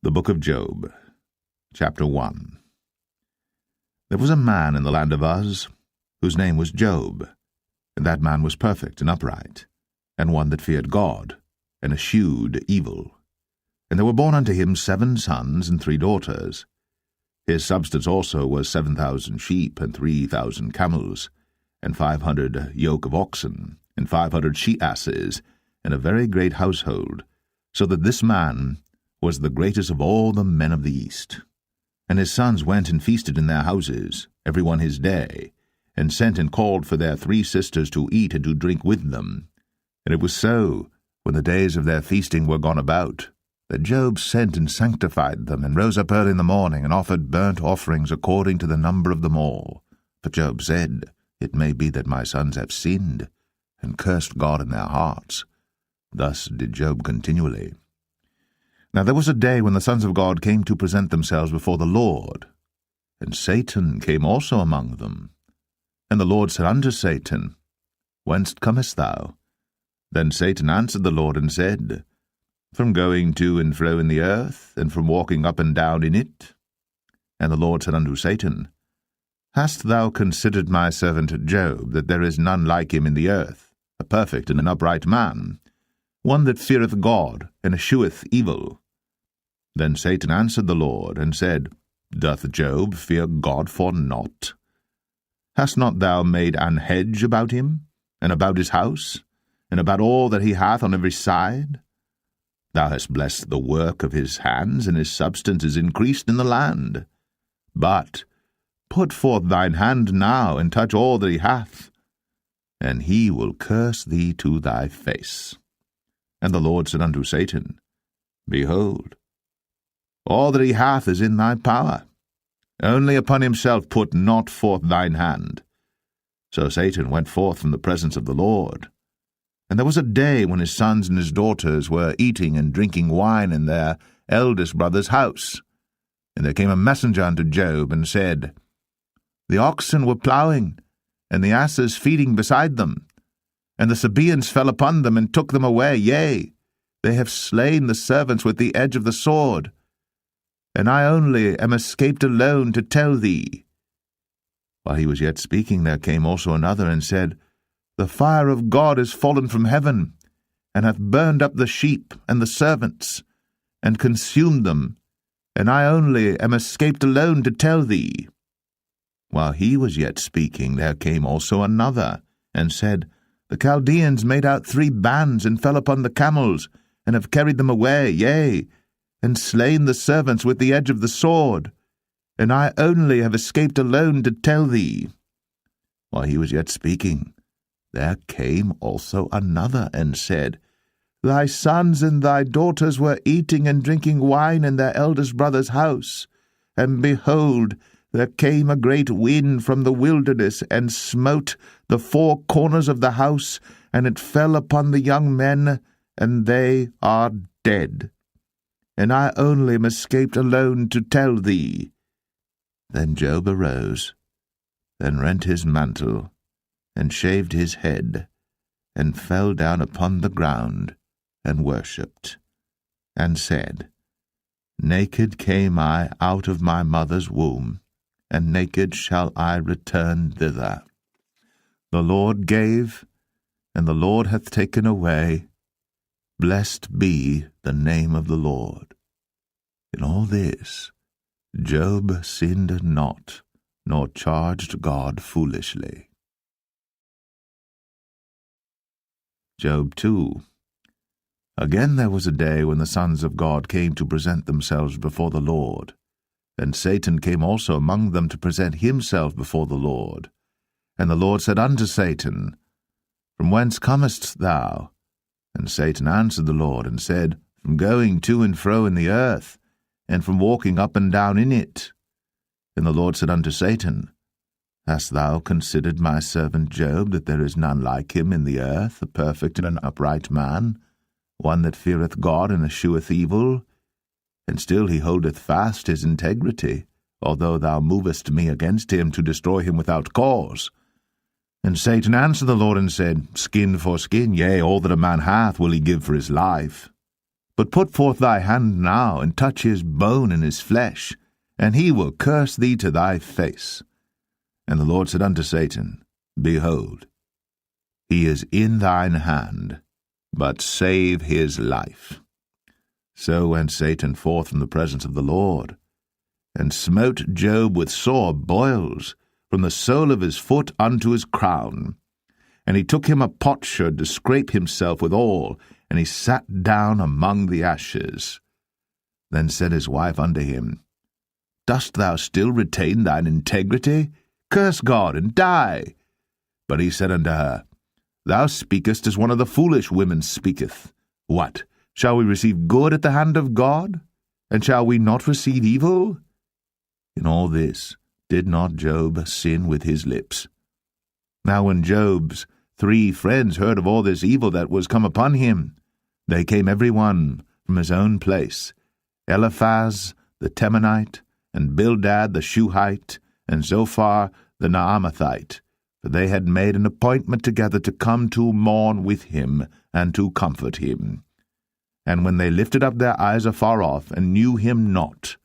The Book of Job, Chapter 1. There was a man in the land of Uz, whose name was Job, and that man was perfect and upright, and one that feared God, and eschewed evil. And there were born unto him 7 sons and 3 daughters. His substance also was 7,000 sheep, and 3,000 camels, and 500 yoke of oxen, and 500 she-asses, and a very great household, so that this man was the greatest of all the men of the East. And his sons went and feasted in their houses, every one his day, and sent and called for their 3 sisters to eat and to drink with them. And it was so, when the days of their feasting were gone about, that Job sent and sanctified them, and rose up early in the morning, and offered burnt offerings according to the number of them all. For Job said, It may be that my sons have sinned, and cursed God in their hearts. Thus did Job continually. Now there was a day when the sons of God came to present themselves before the Lord, and Satan came also among them. And the Lord said unto Satan, Whence comest thou? Then Satan answered the Lord and said, From going to and fro in the earth, and from walking up and down in it. And the Lord said unto Satan, Hast thou considered my servant Job, that there is none like him in the earth, a perfect and an upright man, one that feareth God, and escheweth evil? Then Satan answered the Lord, and said, Doth Job fear God for naught? Hast not thou made an hedge about him, and about his house, and about all that he hath on every side? Thou hast blessed the work of his hands, and his substance is increased in the land. But put forth thine hand now, and touch all that he hath, and he will curse thee to thy face. And the Lord said unto Satan, Behold, all that he hath is in thy power. Only upon himself put not forth thine hand. So Satan went forth from the presence of the Lord. And there was a day when his sons and his daughters were eating and drinking wine in their eldest brother's house. And there came a messenger unto Job, and said, The oxen were plowing, and the asses feeding beside them. And the Sabaeans fell upon them, and took them away. Yea, they have slain the servants with the edge of the sword. And I only am escaped alone to tell thee. While he was yet speaking, there came also another, and said, The fire of God is fallen from heaven, and hath burned up the sheep and the servants, and consumed them, and I only am escaped alone to tell thee. While he was yet speaking, there came also another, and said, The Chaldeans made out 3 bands, and fell upon the camels, and have carried them away, yea, and slain the servants with the edge of the sword, and I only have escaped alone to tell thee. While he was yet speaking, there came also another, and said, Thy sons and thy daughters were eating and drinking wine in their eldest brother's house, and behold, there came a great wind from the wilderness, and smote the 4 corners of the house, and it fell upon the young men, and they are dead. And I only am escaped alone to tell thee. Then Job arose, and rent his mantle, and shaved his head, and fell down upon the ground, and worshipped, and said, Naked came I out of my mother's womb, and naked shall I return thither. The Lord gave, and the Lord hath taken away. Blessed be the name of the Lord. In all this, Job sinned not, nor charged God foolishly. Job 2. Again there was a day when the sons of God came to present themselves before the Lord, and Satan came also among them to present himself before the Lord. And the Lord said unto Satan, From whence comest thou? And Satan answered the Lord, and said, From going to and fro in the earth, and from walking up and down in it. And the Lord said unto Satan, Hast thou considered my servant Job, that there is none like him in the earth, a perfect and an upright man, one that feareth God and escheweth evil? And still he holdeth fast his integrity, although thou movest me against him to destroy him without cause. And Satan answered the Lord and said, Skin for skin, yea, all that a man hath will he give for his life. But put forth thy hand now, and touch his bone and his flesh, and he will curse thee to thy face. And the Lord said unto Satan, Behold, he is in thine hand, but save his life. So went Satan forth from the presence of the Lord, and smote Job with sore boils, from the sole of his foot unto his crown. And he took him a potsherd to scrape himself withal, and he sat down among the ashes. Then said his wife unto him, Dost thou still retain thine integrity? Curse God, and die. But he said unto her, Thou speakest as one of the foolish women speaketh. What, shall we receive good at the hand of God? And shall we not receive evil? In all this did not Job sin with his lips. Now when Job's 3 friends heard of all this evil that was come upon him, they came every one from his own place, Eliphaz the Temanite, and Bildad the Shuhite, and Zophar the Naamathite, for they had made an appointment together to come to mourn with him, and to comfort him. And when they lifted up their eyes afar off, and knew him not,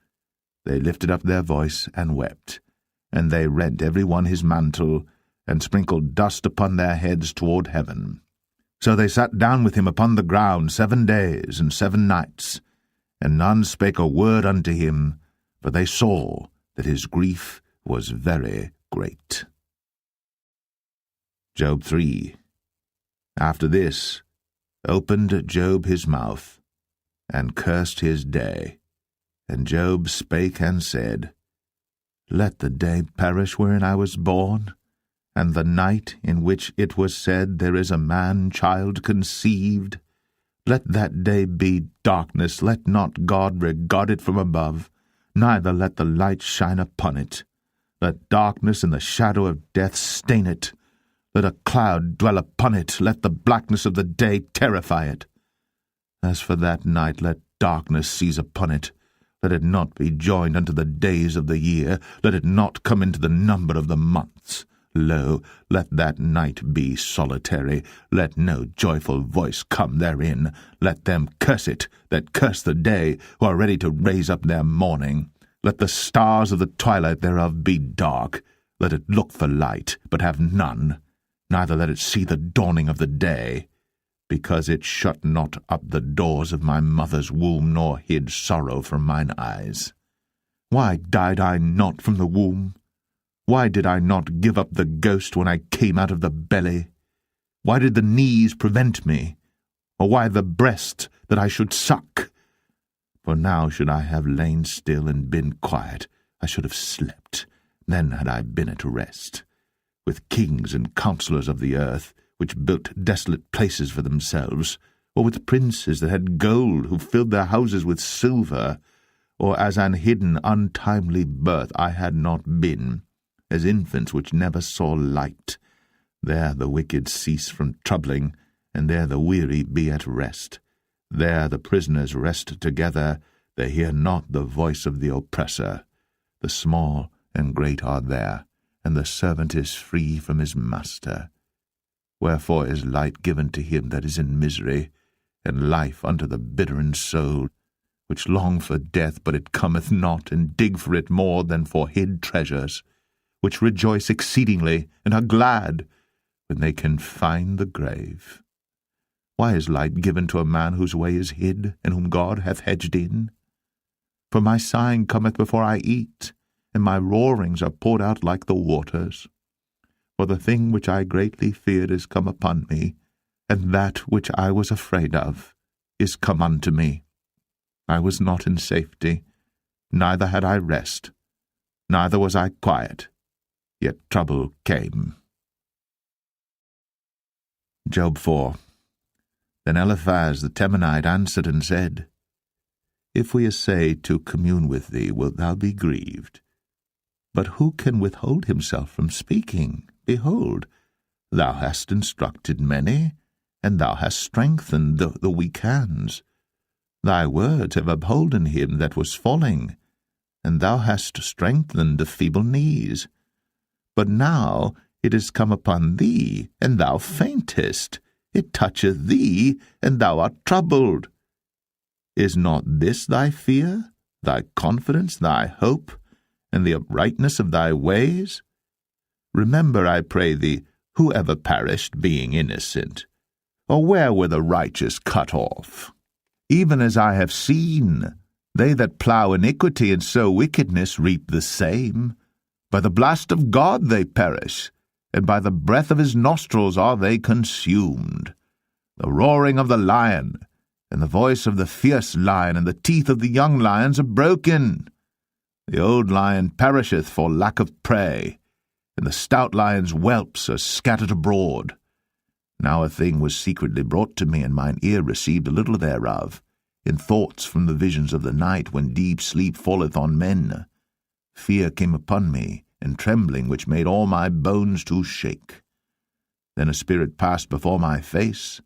they lifted up their voice and wept, and they rent every one his mantle, and sprinkled dust upon their heads toward heaven. So they sat down with him upon the ground 7 days and 7 nights, and none spake a word unto him, for they saw that his grief was very great. Job 3. After this opened Job his mouth, and cursed his day. And Job spake and said, Let the day perish wherein I was born, and the night in which it was said, There is a man-child conceived. Let that day be darkness, let not God regard it from above, neither let the light shine upon it. Let darkness and the shadow of death stain it. Let a cloud dwell upon it, let the blackness of the day terrify it. As for that night, let darkness seize upon it. Let it not be joined unto the days of the year, let it not come into the number of the months. Lo, let that night be solitary, let no joyful voice come therein. Let them curse it that curse the day, who are ready to raise up their mourning. Let the stars of the twilight thereof be dark. Let it look for light, but have none, neither let it see the dawning of the day. Because it shut not up the doors of my mother's womb, nor hid sorrow from mine eyes. Why died I not from the womb? Why did I not give up the ghost when I came out of the belly? Why did the knees prevent me? Or why the breast that I should suck? For now should I have lain still and been quiet, I should have slept, then had I been at rest. With kings and counsellors of the earth, which built desolate places for themselves, or with princes that had gold, who filled their houses with silver, or as an hidden untimely birth I had not been, as infants which never saw light. There the wicked cease from troubling, and there the weary be at rest. There the prisoners rest together, they hear not the voice of the oppressor. The small and great are there, and the servant is free from his master. Wherefore is light given to him that is in misery, and life unto the bitter in soul, which long for death, but it cometh not, and dig for it more than for hid treasures, which rejoice exceedingly, and are glad, when they can find the grave. Why is light given to a man whose way is hid, and whom God hath hedged in? For my sighing cometh before I eat, and my roarings are poured out like the waters. For the thing which I greatly feared is come upon me, and that which I was afraid of is come unto me. I was not in safety, neither had I rest, neither was I quiet, yet trouble came. Job 4. Then Eliphaz the Temanite answered and said, If we essay to commune with thee, wilt thou be grieved? But who can withhold himself from speaking? Behold, thou hast instructed many, and thou hast strengthened the weak hands. Thy words have upholden him that was falling, and thou hast strengthened the feeble knees. But now it is come upon thee, and thou faintest. It toucheth thee, and thou art troubled. Is not this thy fear, thy confidence, thy hope, and the uprightness of thy ways? Remember, I pray thee, who ever perished, being innocent? Or where were the righteous cut off? Even as I have seen, they that plough iniquity and sow wickedness reap the same. By the blast of God they perish, and by the breath of his nostrils are they consumed. The roaring of the lion, and the voice of the fierce lion, and the teeth of the young lions are broken. The old lion perisheth for lack of prey, and the stout lion's whelps are scattered abroad. Now a thing was secretly brought to me, and mine ear received a little thereof, in thoughts from the visions of the night, when deep sleep falleth on men. Fear came upon me, and trembling, which made all my bones to shake. Then a spirit passed before my face.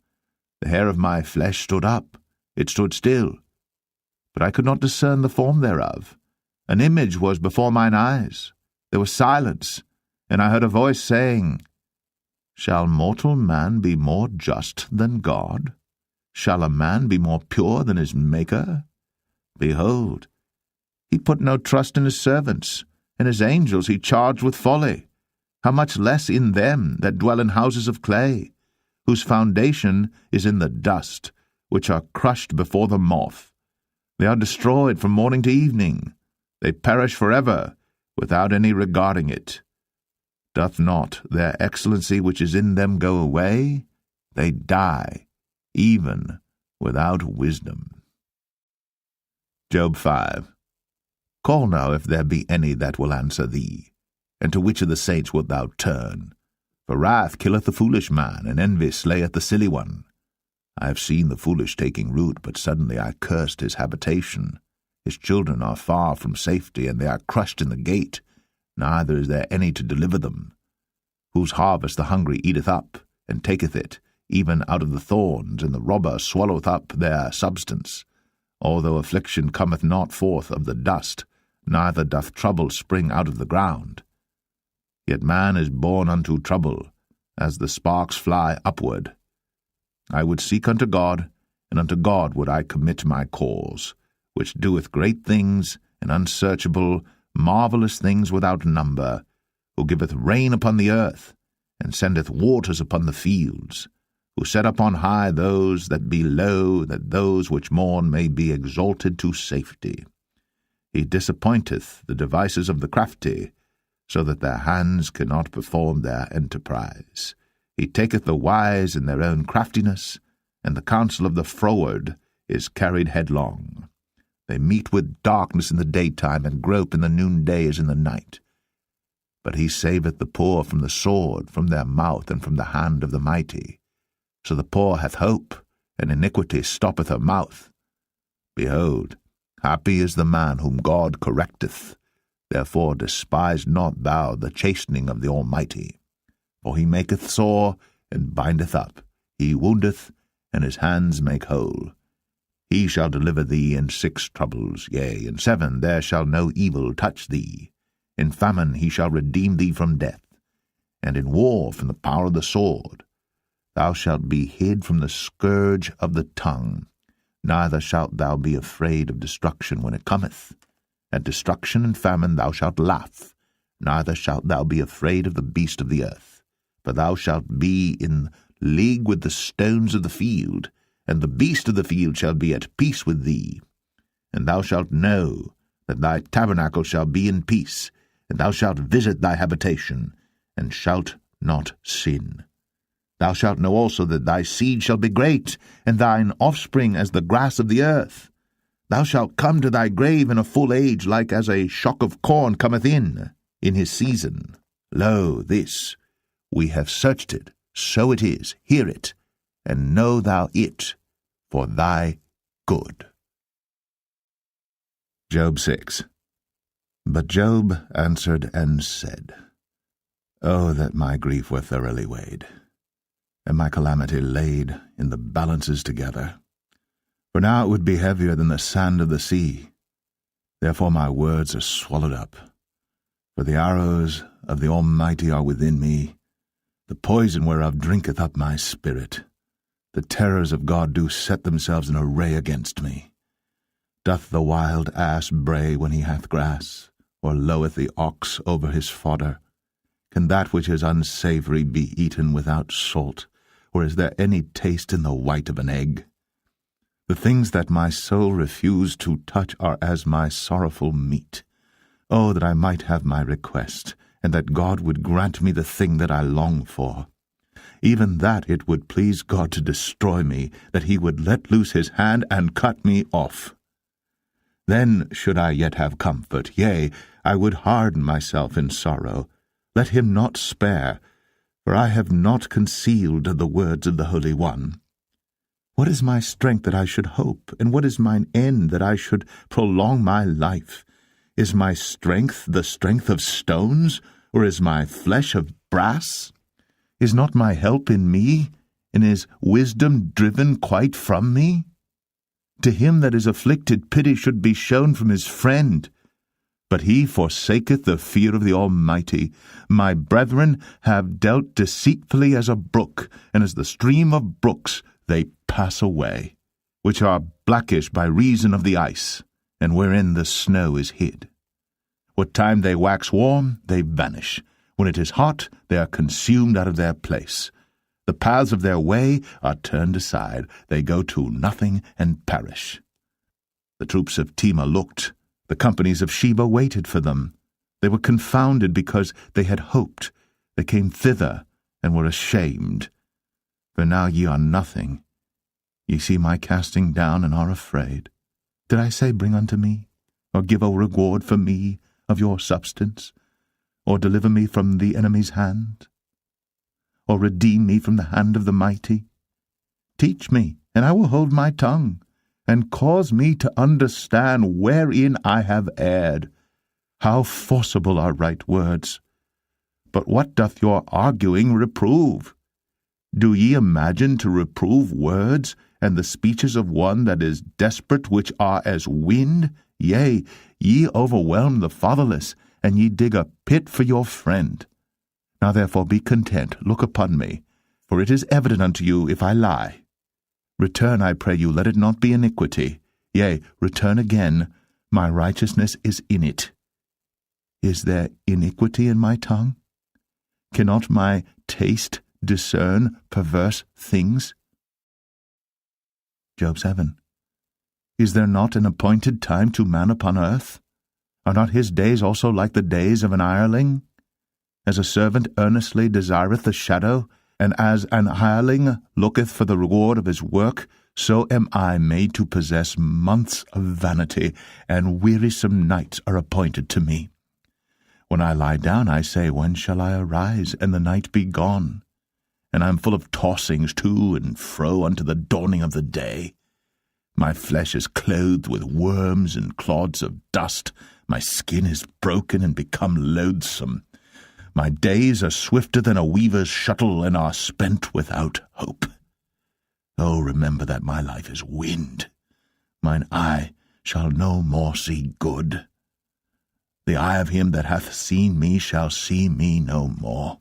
The hair of my flesh stood up, it stood still, but I could not discern the form thereof. An image was before mine eyes. There was silence, and I heard a voice saying, Shall mortal man be more just than God? Shall a man be more pure than his Maker? Behold, he put no trust in his servants, and his angels he charged with folly. How much less in them that dwell in houses of clay, whose foundation is in the dust, which are crushed before the moth. They are destroyed from morning to evening. They perish forever, without any regarding it. Doth not their excellency which is in them go away? They die, even without wisdom. Job 5. Call now if there be any that will answer thee, and to which of the saints wilt thou turn? For wrath killeth the foolish man, and envy slayeth the silly one. I have seen the foolish taking root, but suddenly I cursed his habitation. His children are far from safety, and they are crushed in the gate, neither is there any to deliver them. Whose harvest the hungry eateth up, and taketh it, even out of the thorns, and the robber swalloweth up their substance. Although affliction cometh not forth of the dust, neither doth trouble spring out of the ground. Yet man is born unto trouble, as the sparks fly upward. I would seek unto God, and unto God would I commit my cause, which doeth great things, and unsearchable, marvellous things without number, who giveth rain upon the earth, and sendeth waters upon the fields, who set up on high those that be low, that those which mourn may be exalted to safety. He disappointeth the devices of the crafty, so that their hands cannot perform their enterprise. He taketh the wise in their own craftiness, and the counsel of the froward is carried headlong. They meet with darkness in the daytime, and grope in the noonday as in the night. But he saveth the poor from the sword, from their mouth, and from the hand of the mighty. So the poor hath hope, and iniquity stoppeth her mouth. Behold, happy is the man whom God correcteth. Therefore despise not thou the chastening of the Almighty. For he maketh sore, and bindeth up. He woundeth, and his hands make whole. He shall deliver thee in 6 troubles, yea, in 7 there shall no evil touch thee. In famine he shall redeem thee from death, and in war from the power of the sword. Thou shalt be hid from the scourge of the tongue, neither shalt thou be afraid of destruction when it cometh. At destruction and famine thou shalt laugh, neither shalt thou be afraid of the beast of the earth. For thou shalt be in league with the stones of the field, and the beast of the field shall be at peace with thee. And thou shalt know that thy tabernacle shall be in peace, and thou shalt visit thy habitation, and shalt not sin. Thou shalt know also that thy seed shall be great, and thine offspring as the grass of the earth. Thou shalt come to thy grave in a full age, like as a shock of corn cometh in his season. Lo, this, we have searched it, so it is, hear it, and know thou it for thy good. Job 6. But Job answered and said, O that my grief were thoroughly weighed, and my calamity laid in the balances together. For now it would be heavier than the sand of the sea. Therefore my words are swallowed up. For the arrows of the Almighty are within me, the poison whereof drinketh up my spirit. The terrors of God do set themselves in array against me. Doth the wild ass bray when he hath grass, or loweth the ox over his fodder? Can that which is unsavoury be eaten without salt, or is there any taste in the white of an egg? The things that my soul refused to touch are as my sorrowful meat. Oh, that I might have my request, and that God would grant me the thing that I long for. Even that it would please God to destroy me, that he would let loose his hand and cut me off. Then should I yet have comfort, yea, I would harden myself in sorrow. Let him not spare, for I have not concealed the words of the Holy One. What is my strength that I should hope, and what is mine end that I should prolong my life? Is my strength the strength of stones, or is my flesh of brass? Is not my help in me, and is wisdom driven quite from me? To him that is afflicted pity should be shown from his friend. But he forsaketh the fear of the Almighty. My brethren have dealt deceitfully as a brook, and as the stream of brooks they pass away, which are blackish by reason of the ice, and wherein the snow is hid. What time they wax warm, they vanish. When it is hot, they are consumed out of their place. The paths of their way are turned aside. They go to nothing and perish. The troops of Tema looked. The companies of Sheba waited for them. They were confounded because they had hoped. They came thither and were ashamed. For now ye are nothing. Ye see my casting down and are afraid. Did I say, Bring unto me, or give a reward for me of your substance, or deliver me from the enemy's hand, or redeem me from the hand of the mighty? Teach me, and I will hold my tongue, and cause me to understand wherein I have erred. How forcible are right words! But what doth your arguing reprove? Do ye imagine to reprove words, and the speeches of one that is desperate, which are as wind? Yea, ye overwhelm the fatherless, and ye dig a pit for your friend. Now therefore be content, look upon me, for it is evident unto you if I lie. Return, I pray you, let it not be iniquity. Yea, return again, my righteousness is in it. Is there iniquity in my tongue? Cannot my taste discern perverse things? Job 7. Is there not an appointed time to man upon earth? Are not his days also like the days of an hireling? As a servant earnestly desireth the shadow, and as an hireling looketh for the reward of his work, so am I made to possess months of vanity, and wearisome nights are appointed to me. When I lie down, I say, When shall I arise, and the night be gone? And I am full of tossings to and fro unto the dawning of the day. My flesh is clothed with worms and clods of dust. My skin is broken and become loathsome. My days are swifter than a weaver's shuttle, and are spent without hope. Oh, remember that my life is wind. Mine eye shall no more see good. The eye of him that hath seen me shall see me no more.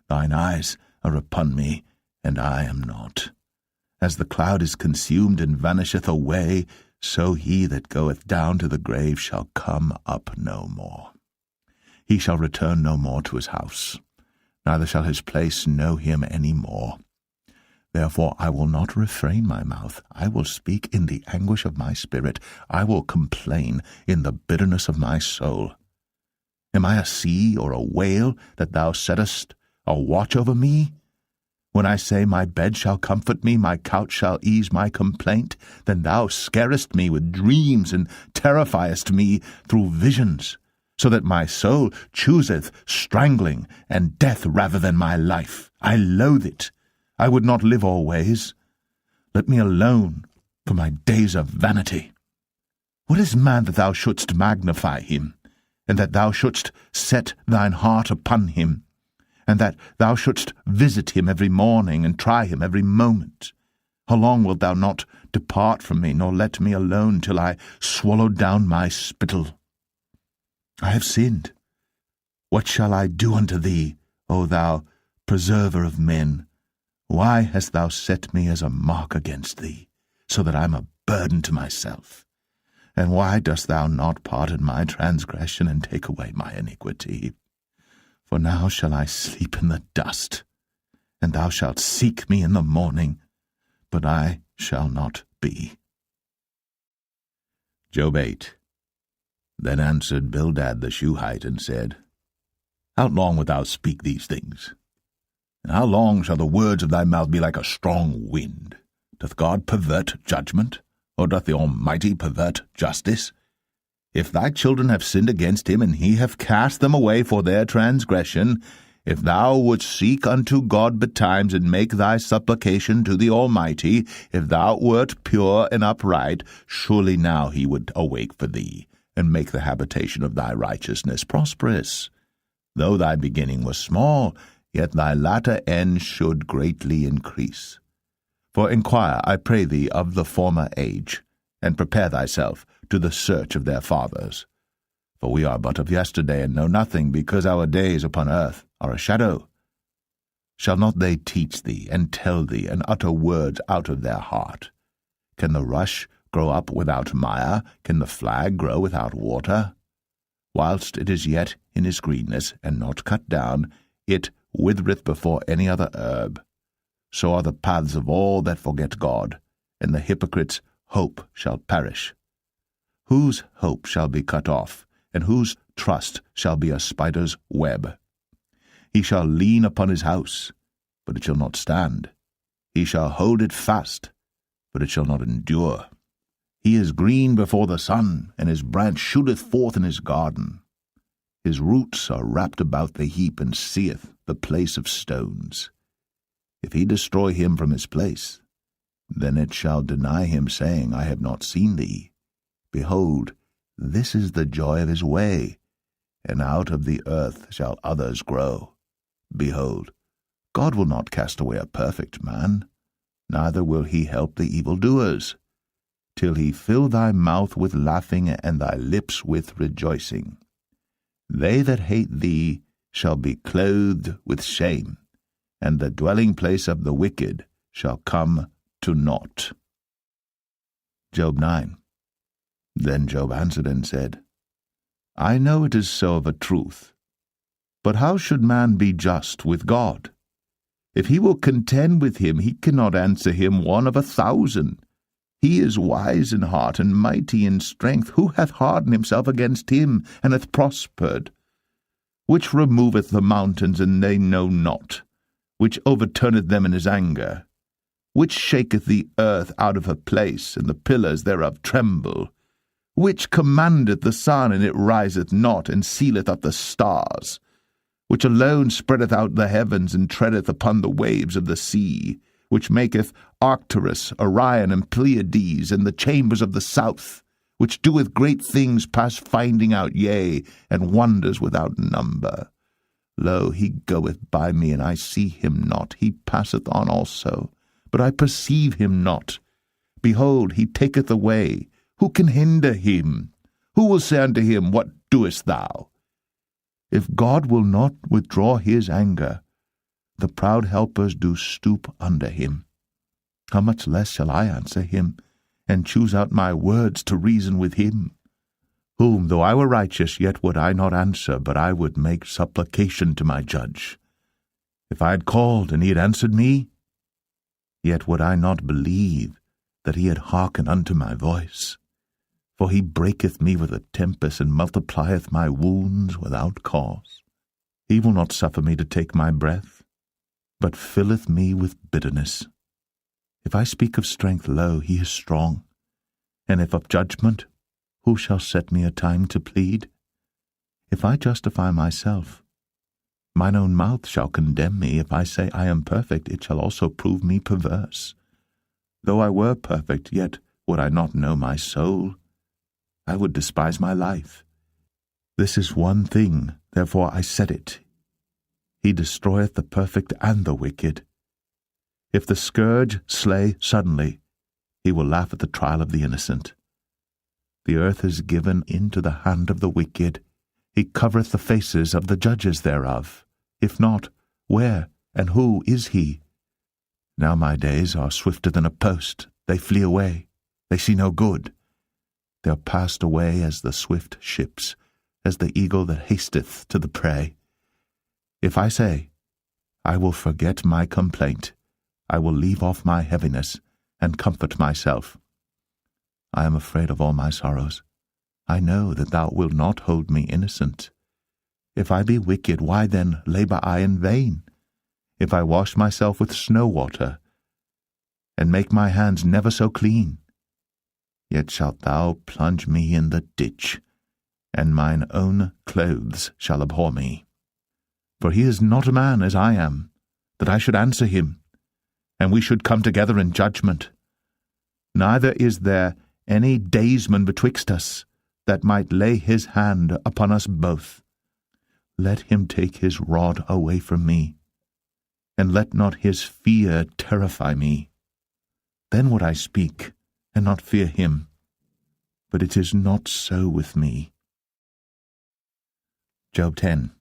Thine eyes are upon me, and I am not. As the cloud is consumed and vanisheth away, so he that goeth down to the grave shall come up no more. He shall return no more to his house, neither shall his place know him any more. Therefore I will not refrain my mouth. I will speak in the anguish of my spirit. I will complain in the bitterness of my soul. Am I a sea or a whale that thou settest a watch over me? When I say, My bed shall comfort me, my couch shall ease my complaint, then thou scarest me with dreams, and terrifiest me through visions, so that my soul chooseth strangling and death rather than my life. I loathe it. I would not live always. Let me alone, for my days are vanity. What is man that thou shouldst magnify him, and that thou shouldst set thine heart upon him, and that thou shouldst visit him every morning, and try him every moment? How long wilt thou not depart from me, nor let me alone till I swallow down my spittle? I have sinned. What shall I do unto thee, O thou preserver of men? Why hast thou set me as a mark against thee, so that I am a burden to myself? And why dost thou not pardon my transgression and take away my iniquity? For now shall I sleep in the dust, and thou shalt seek me in the morning, but I shall not be. Job 8. Then answered Bildad the Shuhite, and said, How long wilt thou speak these things? And how long shall the words of thy mouth be like a strong wind? Doth God pervert judgment, or doth the Almighty pervert justice? If thy children have sinned against him, and he have cast them away for their transgression, if thou wouldst seek unto God betimes, and make thy supplication to the Almighty, if thou wert pure and upright, surely now he would awake for thee, and make the habitation of thy righteousness prosperous. Though thy beginning was small, yet thy latter end should greatly increase. For inquire, I pray thee, of the former age, and prepare thyself to the search of their fathers. For we are but of yesterday, and know nothing, because our days upon earth are a shadow. Shall not they teach thee, and tell thee, and utter words out of their heart? Can the rush grow up without mire? Can the flag grow without water? Whilst it is yet in his greenness, and not cut down, it withereth before any other herb. So are the paths of all that forget God, and the hypocrite's hope shall perish. Whose hope shall be cut off, and whose trust shall be a spider's web? He shall lean upon his house, but it shall not stand. He shall hold it fast, but it shall not endure. He is green before the sun, and his branch shooteth forth in his garden. His roots are wrapped about the heap, and seeth the place of stones. If he destroy him from his place, then it shall deny him, saying, I have not seen thee. Behold, this is the joy of his way, and out of the earth shall others grow. Behold, God will not cast away a perfect man, neither will he help the evildoers, till he fill thy mouth with laughing, and thy lips with rejoicing. They that hate thee shall be clothed with shame, and the dwelling place of the wicked shall come to naught. Job 9. Then Job answered and said, I know it is so of a truth, but how should man be just with God? If he will contend with him, he cannot answer him 1 of 1,000. He is wise in heart and mighty in strength. Who hath hardened himself against him, and hath prospered? Which removeth the mountains, and they know not? Which overturneth them in his anger? Which shaketh the earth out of her place, and the pillars thereof tremble? Which commandeth the sun, and it riseth not, and sealeth up the stars? Which alone spreadeth out the heavens, and treadeth upon the waves of the sea? Which maketh Arcturus, Orion, and Pleiades, and the chambers of the south? Which doeth great things past finding out, yea, and wonders without number? Lo, he goeth by me, and I see him not. He passeth on also, but I perceive him not. Behold, he taketh away. Who can hinder him? Who will say unto him, What doest thou? If God will not withdraw his anger, the proud helpers do stoop under him. How much less shall I answer him, and choose out my words to reason with him? Whom, though I were righteous, yet would I not answer, but I would make supplication to my judge. If I had called, and he had answered me, yet would I not believe that he had hearkened unto my voice. For he breaketh me with a tempest, and multiplieth my wounds without cause. He will not suffer me to take my breath, but filleth me with bitterness. If I speak of strength, lo, he is strong. And if of judgment, who shall set me a time to plead? If I justify myself, mine own mouth shall condemn me. If I say I am perfect, it shall also prove me perverse. Though I were perfect, yet would I not know my soul. I would despise my life. This is one thing, therefore I said it. He destroyeth the perfect and the wicked. If the scourge slay suddenly, he will laugh at the trial of the innocent. The earth is given into the hand of the wicked. He covereth the faces of the judges thereof. If not, where and who is he? Now my days are swifter than a post. They flee away. They see no good. They are passed away as the swift ships, as the eagle that hasteth to the prey. If I say, I will forget my complaint, I will leave off my heaviness, and comfort myself. I am afraid of all my sorrows. I know that thou wilt not hold me innocent. If I be wicked, why then labour I in vain? If I wash myself with snow water, and make my hands never so clean, yet shalt thou plunge me in the ditch, and mine own clothes shall abhor me. For he is not a man as I am, that I should answer him, and we should come together in judgment. Neither is there any daysman betwixt us, that might lay his hand upon us both. Let him take his rod away from me, and let not his fear terrify me. Then would I speak, and not fear him. But it is not so with me. Job 10.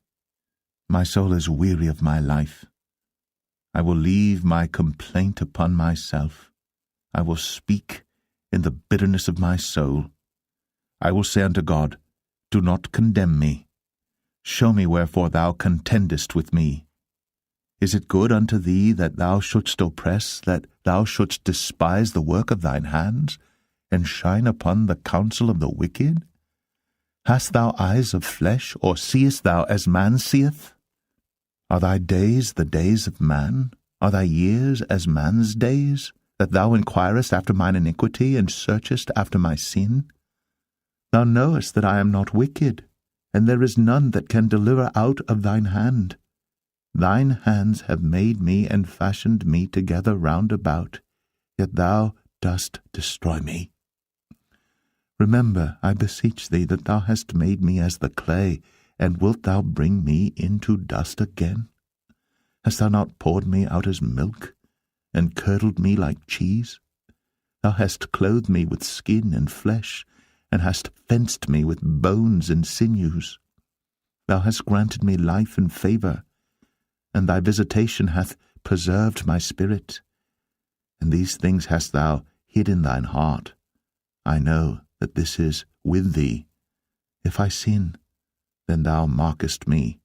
My soul is weary of my life. I will leave my complaint upon myself. I will speak in the bitterness of my soul. I will say unto God, do not condemn me. Show me wherefore thou contendest with me. Is it good unto thee that thou shouldst oppress, that thou shouldst despise the work of thine hands, and shine upon the counsel of the wicked? Hast thou eyes of flesh, or seest thou as man seeth? Are thy days the days of man? Are thy years as man's days, that thou inquirest after mine iniquity, and searchest after my sin? Thou knowest that I am not wicked, and there is none that can deliver out of thine hand. Thine hands have made me and fashioned me together round about, yet thou dost destroy me. Remember, I beseech thee, that thou hast made me as the clay, and wilt thou bring me into dust again? Hast thou not poured me out as milk, and curdled me like cheese? Thou hast clothed me with skin and flesh, and hast fenced me with bones and sinews. Thou hast granted me life and favour, and thy visitation hath preserved my spirit. And these things hast thou hid in thine heart. I know that this is with thee. If I sin, then thou markest me,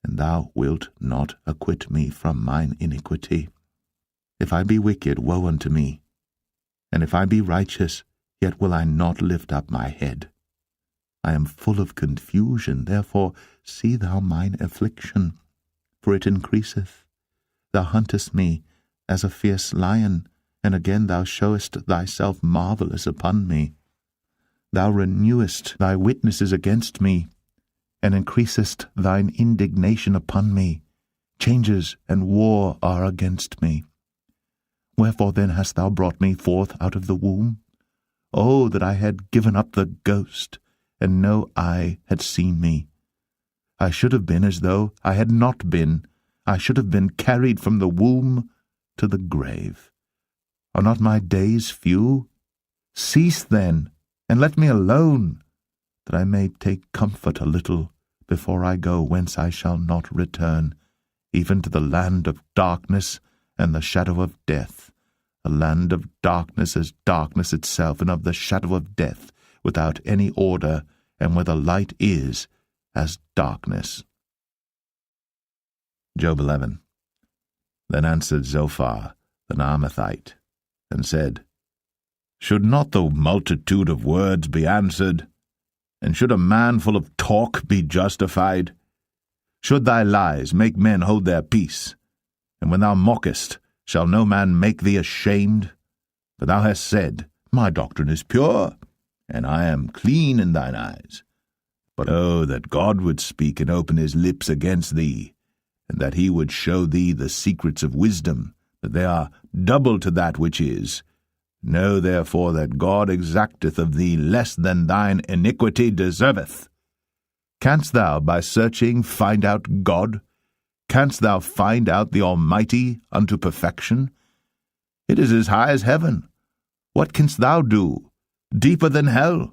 and thou wilt not acquit me from mine iniquity. If I be wicked, woe unto me, and if I be righteous, yet will I not lift up my head. I am full of confusion, therefore see thou mine affliction, for it increaseth. Thou huntest me as a fierce lion, and again thou showest thyself marvellous upon me. Thou renewest thy witnesses against me, and increasest thine indignation upon me. Changes and war are against me. Wherefore then hast thou brought me forth out of the womb? Oh, that I had given up the ghost, and no eye had seen me. I should have been as though I had not been. I should have been carried from the womb to the grave. Are not my days few? Cease then, and let me alone, that I may take comfort a little before I go whence I shall not return, even to the land of darkness and the shadow of death, a land of darkness as darkness itself, and of the shadow of death, without any order, and where the light is as darkness. Job 11. Then answered Zophar the Naamathite, and said, Should not the multitude of words be answered? And should a man full of talk be justified? Should thy lies make men hold their peace? And when thou mockest, shall no man make thee ashamed? For thou hast said, My doctrine is pure, and I am clean in thine eyes. But oh, that God would speak and open his lips against thee, and that he would show thee the secrets of wisdom, that they are double to that which is. Know therefore that God exacteth of thee less than thine iniquity deserveth. Canst thou by searching find out God? Canst thou find out the Almighty unto perfection? It is as high as heaven. What canst thou do? Deeper than hell.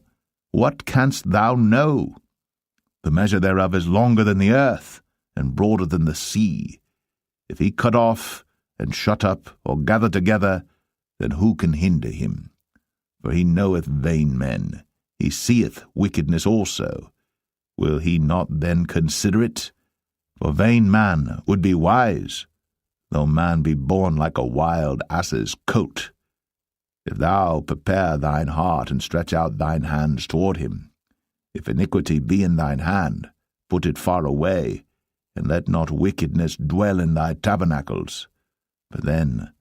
What canst thou know? The measure thereof is longer than the earth, and broader than the sea. If he cut off, and shut up, or gather together, then who can hinder him? For he knoweth vain men, he seeth wickedness also. Will he not then consider it? For vain man would be wise, though man be born like a wild ass's coat. If thou prepare thine heart, and stretch out thine hands toward him, if iniquity be in thine hand, put it far away, and let not wickedness dwell in thy tabernacles. For then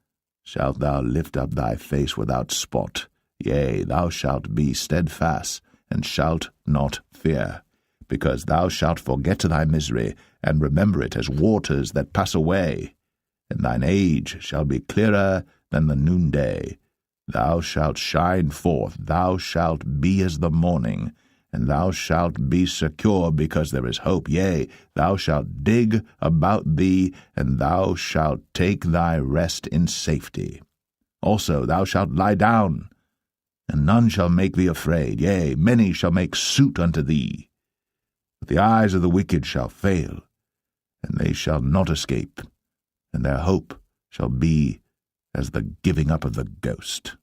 shalt thou lift up thy face without spot, yea, thou shalt be steadfast, and shalt not fear, because thou shalt forget thy misery, and remember it as waters that pass away. And thine age shall be clearer than the noonday. Thou shalt shine forth, thou shalt be as the morning, and thou shalt be secure, because there is hope. Yea, thou shalt dig about thee, and thou shalt take thy rest in safety. Also thou shalt lie down, and none shall make thee afraid. Yea, many shall make suit unto thee. But the eyes of the wicked shall fail, and they shall not escape, and their hope shall be as the giving up of the ghost.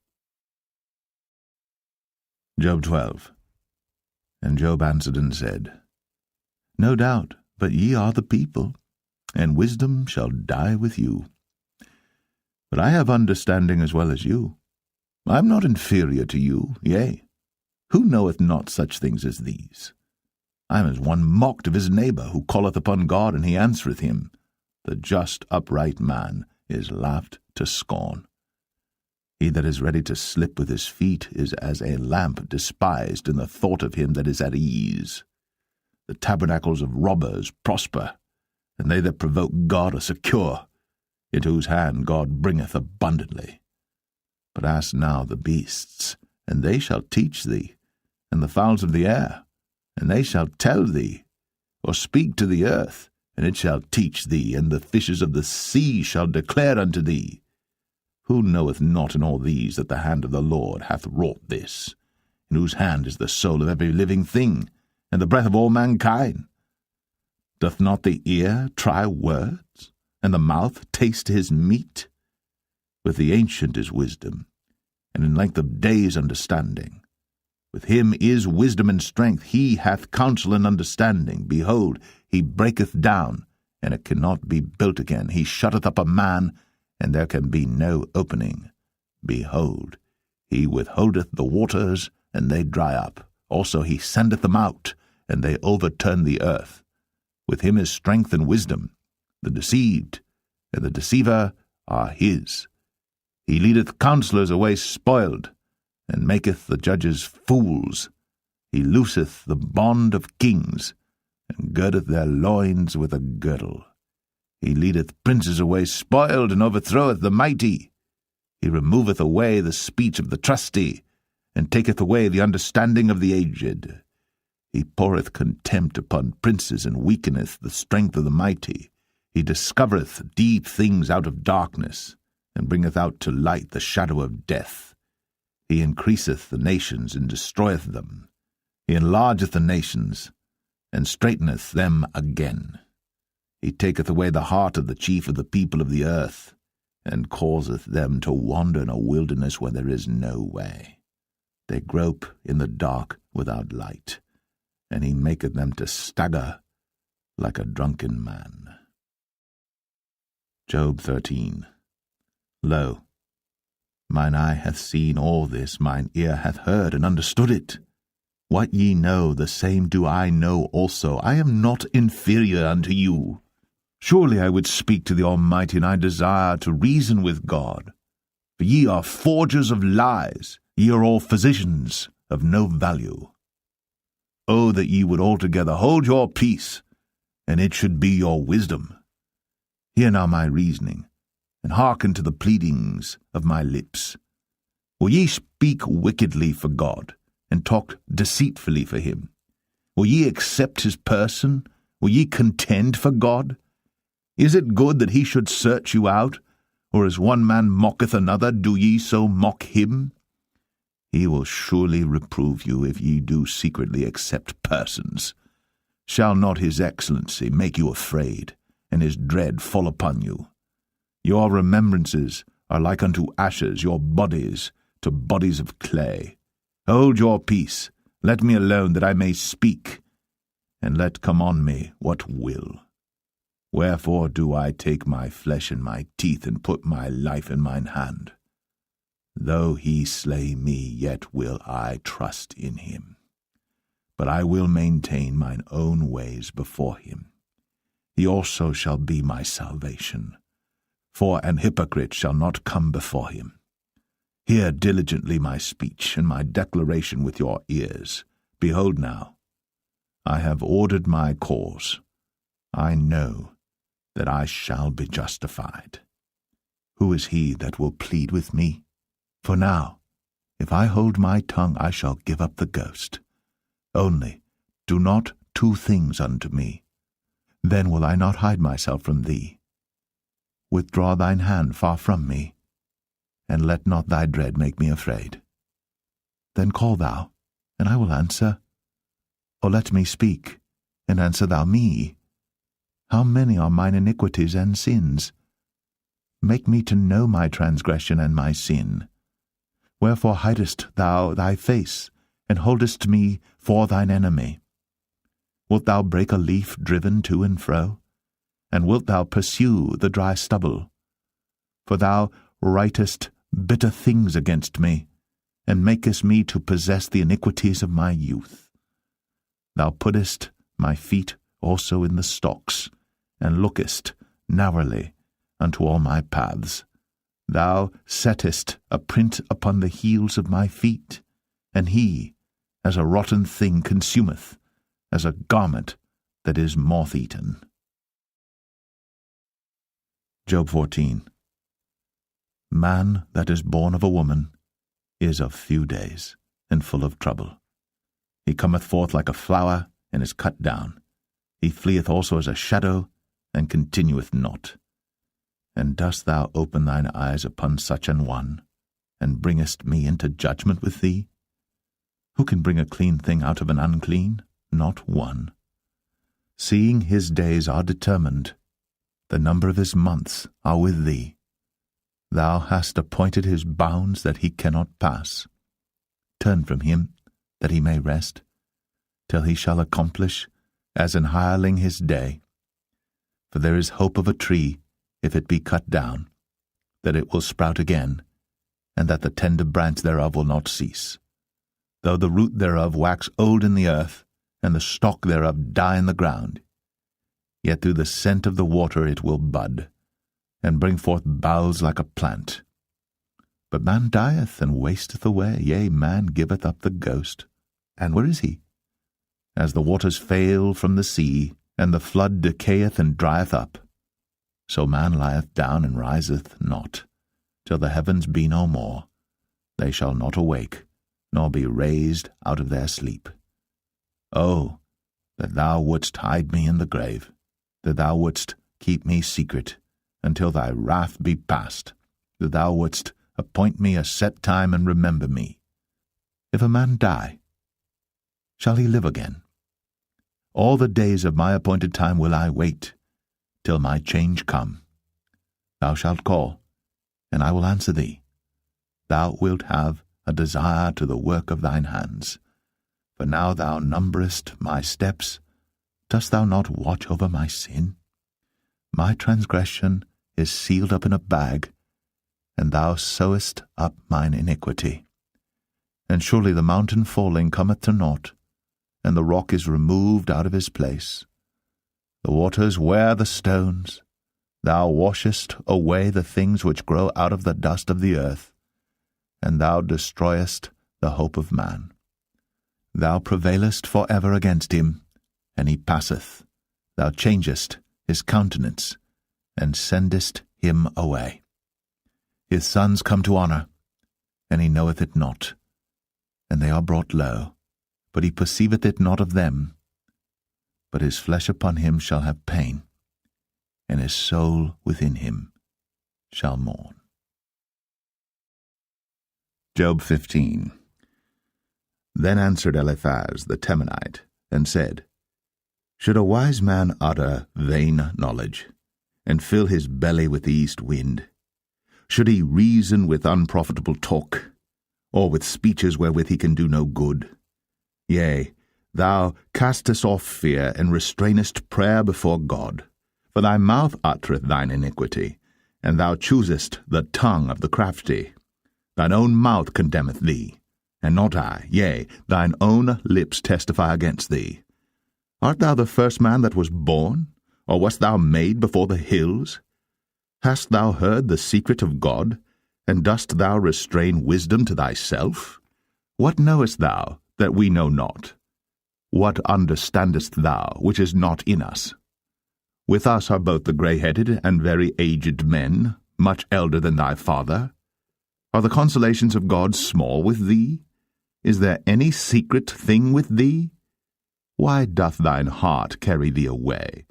Job 12. And Job answered and said, No doubt, but ye are the people, and wisdom shall die with you. But I have understanding as well as you. I am not inferior to you, yea, who knoweth not such things as these? I am as one mocked of his neighbour, who calleth upon God, and he answereth him. The just upright man is laughed to scorn. He that is ready to slip with his feet is as a lamp despised in the thought of him that is at ease. The tabernacles of robbers prosper, and they that provoke God are secure, into whose hand God bringeth abundantly. But ask now the beasts, and they shall teach thee, and the fowls of the air, and they shall tell thee, or speak to the earth, and it shall teach thee, and the fishes of the sea shall declare unto thee. Who knoweth not in all these that the hand of the Lord hath wrought this, in whose hand is the soul of every living thing, and the breath of all mankind? Doth not the ear try words, and the mouth taste his meat? With the ancient is wisdom, and in length of days understanding. With him is wisdom and strength. He hath counsel and understanding. Behold, he breaketh down, and it cannot be built again. He shutteth up a man, and there can be no opening. Behold, he withholdeth the waters, and they dry up. Also he sendeth them out, and they overturn the earth. With him is strength and wisdom. The deceived and the deceiver are his. He leadeth counselors away spoiled, and maketh the judges fools. He looseth the bond of kings, and girdeth their loins with a girdle. He leadeth princes away spoiled, and overthroweth the mighty. He removeth away the speech of the trusty, and taketh away the understanding of the aged. He poureth contempt upon princes, and weakeneth the strength of the mighty. He discovereth deep things out of darkness, and bringeth out to light the shadow of death. He increaseth the nations, and destroyeth them. He enlargeth the nations, and straighteneth them again. He taketh away the heart of the chief of the people of the earth, and causeth them to wander in a wilderness where there is no way. They grope in the dark without light, and he maketh them to stagger like a drunken man. Job 13. Lo, mine eye hath seen all this, mine ear hath heard and understood it. What ye know, the same do I know also. I am not inferior unto you. Surely I would speak to the Almighty, and I desire to reason with God. For ye are forgers of lies, ye are all physicians of no value. Oh, that ye would altogether hold your peace, and it should be your wisdom. Hear now my reasoning, and hearken to the pleadings of my lips. Will ye speak wickedly for God, and talk deceitfully for him? Will ye accept his person? Will ye contend for God? Is it good that he should search you out? Or as one man mocketh another, do ye so mock him? He will surely reprove you if ye do secretly accept persons. Shall not his excellency make you afraid, and his dread fall upon you? Your remembrances are like unto ashes, your bodies to bodies of clay. Hold your peace, Let me alone, that I may speak, and let come on me what will. Wherefore do I take my flesh in my teeth, and put my life in mine hand? Though he slay me, yet will I trust in him. But I will maintain mine own ways before him. He also shall be my salvation. For an hypocrite shall not come before him. Hear diligently my speech, and my declaration with your ears. Behold now, I have ordered my cause. I know that I shall be justified. Who is he that will plead with me? For now, if I hold my tongue, I shall give up the ghost. Only do not two things unto me. Then will I not hide myself from thee. Withdraw thine hand far from me, and let not thy dread make me afraid. Then call thou, and I will answer. Or let me speak, and answer thou me. How many are mine iniquities and sins? Make me to know my transgression and my sin. Wherefore hidest thou thy face, and holdest me for thine enemy? Wilt thou break a leaf driven to and fro? And wilt thou pursue the dry stubble? For thou writest bitter things against me, and makest me to possess the iniquities of my youth. Thou puttest my feet also in the stocks, and lookest narrowly unto all my paths. Thou settest a print upon the heels of my feet, and he, as a rotten thing, consumeth, as a garment that is moth-eaten. Job 14. Man that is born of a woman is of few days, and full of trouble. He cometh forth like a flower, and is cut down. He fleeth also as a shadow, and continueth not. And dost thou open thine eyes upon such an one, and bringest me into judgment with thee? Who can bring a clean thing out of an unclean? Not one. Seeing his days are determined, the number of his months are with thee. Thou hast appointed his bounds that he cannot pass. Turn from him, that he may rest, till he shall accomplish as an hireling his day. For there is hope of a tree, if it be cut down, that it will sprout again, and that the tender branch thereof will not cease. Though the root thereof wax old in the earth, and the stalk thereof die in the ground, yet through the scent of the water it will bud, and bring forth boughs like a plant. But man dieth and wasteth away, yea, man giveth up the ghost. And where is he? As the waters fail from the sea, and the flood decayeth and drieth up, so man lieth down and riseth not, till the heavens be no more. They shall not awake, nor be raised out of their sleep. Oh, that thou wouldst hide me in the grave, that thou wouldst keep me secret, until thy wrath be past, that thou wouldst appoint me a set time and remember me. If a man die, shall he live again? All the days of my appointed time will I wait, till my change come. Thou shalt call, and I will answer thee. Thou wilt have a desire to the work of thine hands. For now thou numberest my steps. Dost thou not watch over my sin? My transgression is sealed up in a bag, and thou sewest up mine iniquity. And surely the mountain falling cometh to naught, and the rock is removed out of his place. The waters wear the stones. Thou washest away the things which grow out of the dust of the earth, and thou destroyest the hope of man. Thou prevailest for ever against him, and he passeth. Thou changest his countenance, and sendest him away. His sons come to honour, and he knoweth it not. And they are brought low, but he perceiveth it not of them. But his flesh upon him shall have pain, and his soul within him shall mourn. Job 15. Then answered Eliphaz the Temanite, and said, Should a wise man utter vain knowledge, and fill his belly with the east wind? Should he reason with unprofitable talk, or with speeches wherewith he can do no good? Yea, thou castest off fear, and restrainest prayer before God. For thy mouth uttereth thine iniquity, and thou choosest the tongue of the crafty. Thine own mouth condemneth thee, and not I. Yea, thine own lips testify against thee. Art thou the first man that was born, or wast thou made before the hills? Hast thou heard the secret of God, and dost thou restrain wisdom to thyself? What knowest thou that we know not? What understandest thou which is not in us? With us are both the grey-headed and very aged men, much elder than thy father. Are the consolations of God small with thee? Is there any secret thing with thee? Why doth thine heart carry thee away?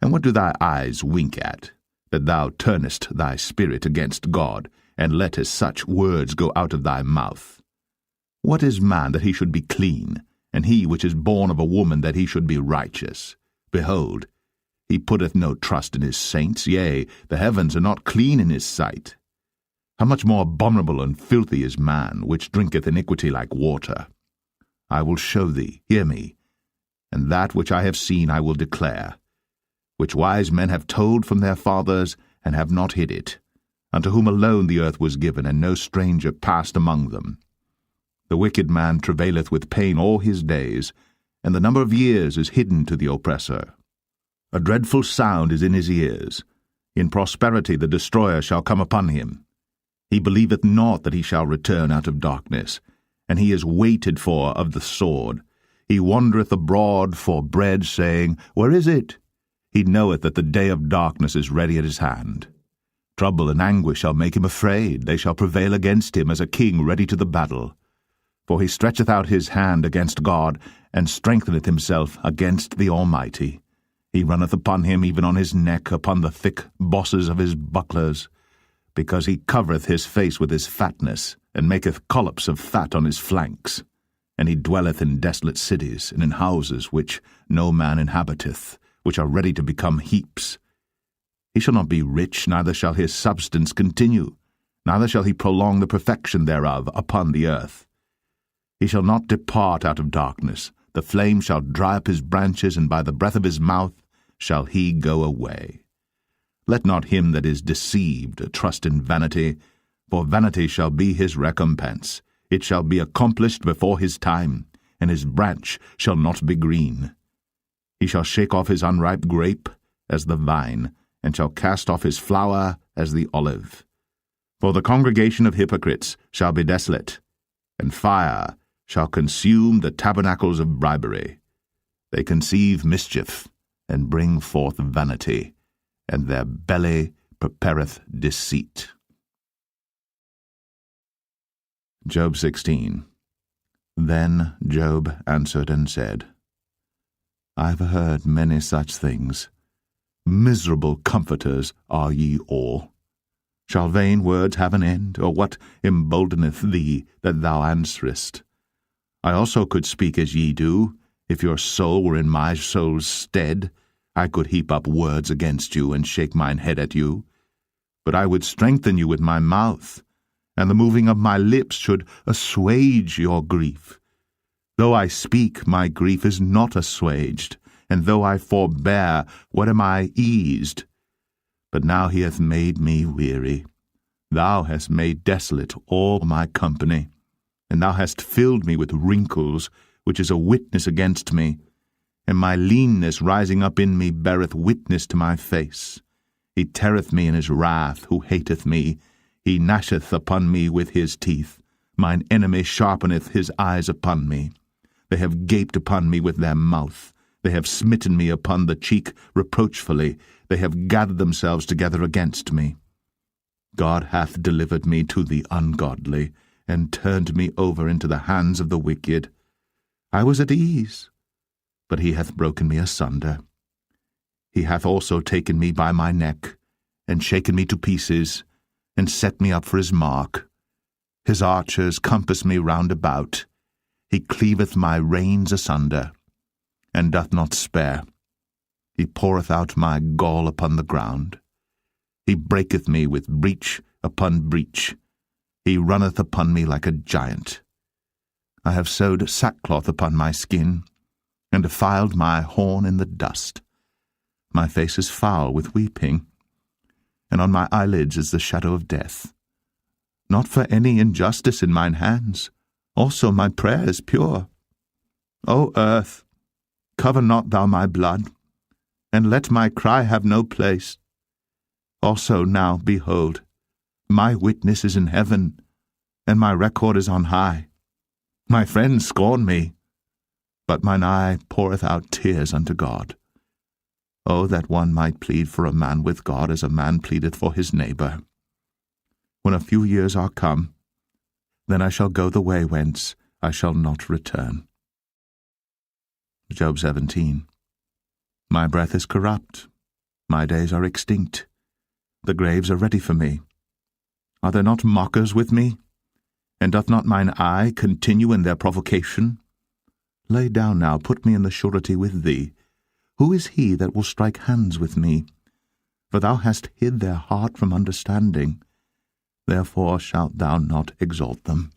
And what do thy eyes wink at, that thou turnest thy spirit against God, and lettest such words go out of thy mouth? What is man that he should be clean, and he which is born of a woman that he should be righteous? Behold, he putteth no trust in his saints, yea, the heavens are not clean in his sight. How much more abominable and filthy is man, which drinketh iniquity like water? I will show thee, hear me, and that which I have seen I will declare, which wise men have told from their fathers, and have not hid it, unto whom alone the earth was given, and no stranger passed among them. The wicked man travaileth with pain all his days, and the number of years is hidden to the oppressor. A dreadful sound is in his ears. In prosperity the destroyer shall come upon him. He believeth not that he shall return out of darkness, and he is waited for of the sword. He wandereth abroad for bread, saying, Where is it? He knoweth that the day of darkness is ready at his hand. Trouble and anguish shall make him afraid. They shall prevail against him as a king ready to the battle. For he stretcheth out his hand against God, and strengtheneth himself against the Almighty. He runneth upon him, even on his neck, upon the thick bosses of his bucklers, because he covereth his face with his fatness, and maketh collops of fat on his flanks. And he dwelleth in desolate cities, and in houses which no man inhabiteth, which are ready to become heaps. He shall not be rich, neither shall his substance continue, neither shall he prolong the perfection thereof upon the earth. He shall not depart out of darkness. The flame shall dry up his branches, and by the breath of his mouth shall he go away. Let not him that is deceived trust in vanity, for vanity shall be his recompense. It shall be accomplished before his time, and his branch shall not be green. He shall shake off his unripe grape as the vine, and shall cast off his flower as the olive. For the congregation of hypocrites shall be desolate, and fire shall consume the tabernacles of bribery. They conceive mischief, and bring forth vanity, and their belly prepareth deceit. Job 16. Then Job answered and said, I have heard many such things. Miserable comforters are ye all. Shall vain words have an end, or what emboldeneth thee that thou answerest? I also could speak as ye do. If your soul were in my soul's stead, I could heap up words against you, and shake mine head at you. But I would strengthen you with my mouth, and the moving of my lips should assuage your grief. Though I speak, my grief is not assuaged, and though I forbear, what am I eased? But now he hath made me weary. Thou hast made desolate all my company, and thou hast filled me with wrinkles, which is a witness against me, and my leanness rising up in me beareth witness to my face. He teareth me in his wrath, who hateth me. He gnasheth upon me with his teeth. Mine enemy sharpeneth his eyes upon me. They have gaped upon me with their mouth. They have smitten me upon the cheek reproachfully. They have gathered themselves together against me. God hath delivered me to the ungodly, and turned me over into the hands of the wicked. I was at ease, but he hath broken me asunder. He hath also taken me by my neck, and shaken me to pieces, and set me up for his mark. His archers compass me round about. He cleaveth my reins asunder, and doth not spare. He poureth out my gall upon the ground. He breaketh me with breach upon breach. He runneth upon me like a giant. I have sewed sackcloth upon my skin, and defiled my horn in the dust. My face is foul with weeping, and on my eyelids is the shadow of death. Not for any injustice in mine hands, also my prayer is pure. O earth, cover not thou my blood, and let my cry have no place. Also now, behold, my witness is in heaven, and my record is on high. My friends scorn me, but mine eye poureth out tears unto God. Oh, that one might plead for a man with God as a man pleadeth for his neighbor. When a few years are come, then I shall go the way whence I shall not return. Job 17. My breath is corrupt, my days are extinct, the graves are ready for me. Are there not mockers with me? And doth not mine eye continue in their provocation? Lay down now, put me in the surety with thee. Who is he that will strike hands with me? For thou hast hid their heart from understanding. Therefore shalt thou not exalt them.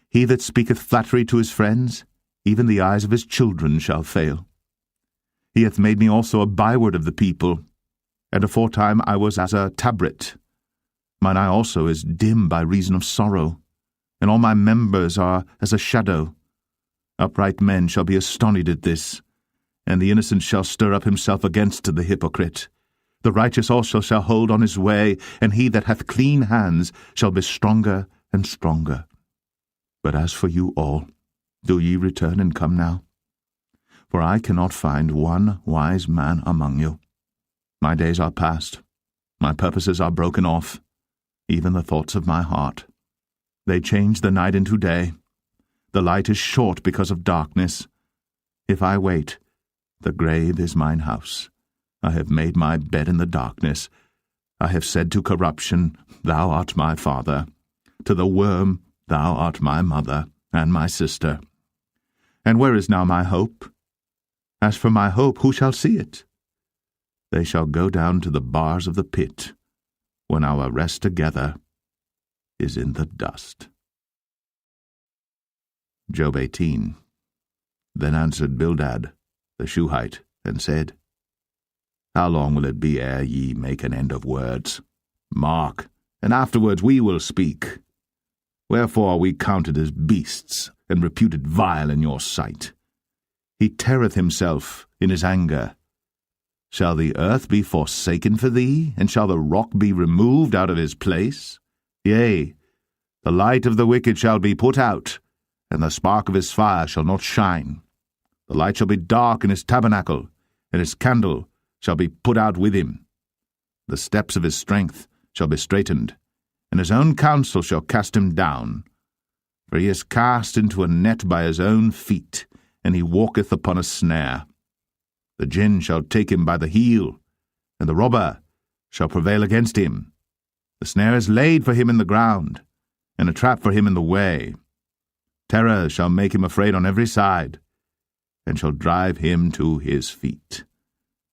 He that speaketh flattery to his friends, even the eyes of his children shall fail. He hath made me also a byword of the people, and aforetime I was as a tabret. Mine eye also is dim by reason of sorrow, and all my members are as a shadow. Upright men shall be astonished at this, and the innocent shall stir up himself against the hypocrite. The righteous also shall hold on his way, and he that hath clean hands shall be stronger and stronger. But as for you all, do ye return and come now? For I cannot find one wise man among you. My days are past, my purposes are broken off, even the thoughts of my heart. They change the night into day. The light is short because of darkness. If I wait, the grave is mine house. I have made my bed in the darkness. I have said to corruption, Thou art my father. To the worm, Thou art my mother and my sister. And where is now my hope? As for my hope, who shall see it? They shall go down to the bars of the pit, when our rest together is in the dust. Job 18. Then answered Bildad the Shuhite, and said, How long will it be ere ye make an end of words? Mark, and afterwards we will speak. Wherefore are we counted as beasts, and reputed vile in your sight? He teareth himself in his anger. Shall the earth be forsaken for thee, and shall the rock be removed out of his place? Yea, the light of the wicked shall be put out, and the spark of his fire shall not shine. The light shall be dark in his tabernacle, and his candle shall be put out with him. The steps of his strength shall be straitened, and his own counsel shall cast him down. For he is cast into a net by his own feet, and he walketh upon a snare. The gin shall take him by the heel, and the robber shall prevail against him. The snare is laid for him in the ground, and a trap for him in the way. Terror shall make him afraid on every side, and shall drive him to his feet.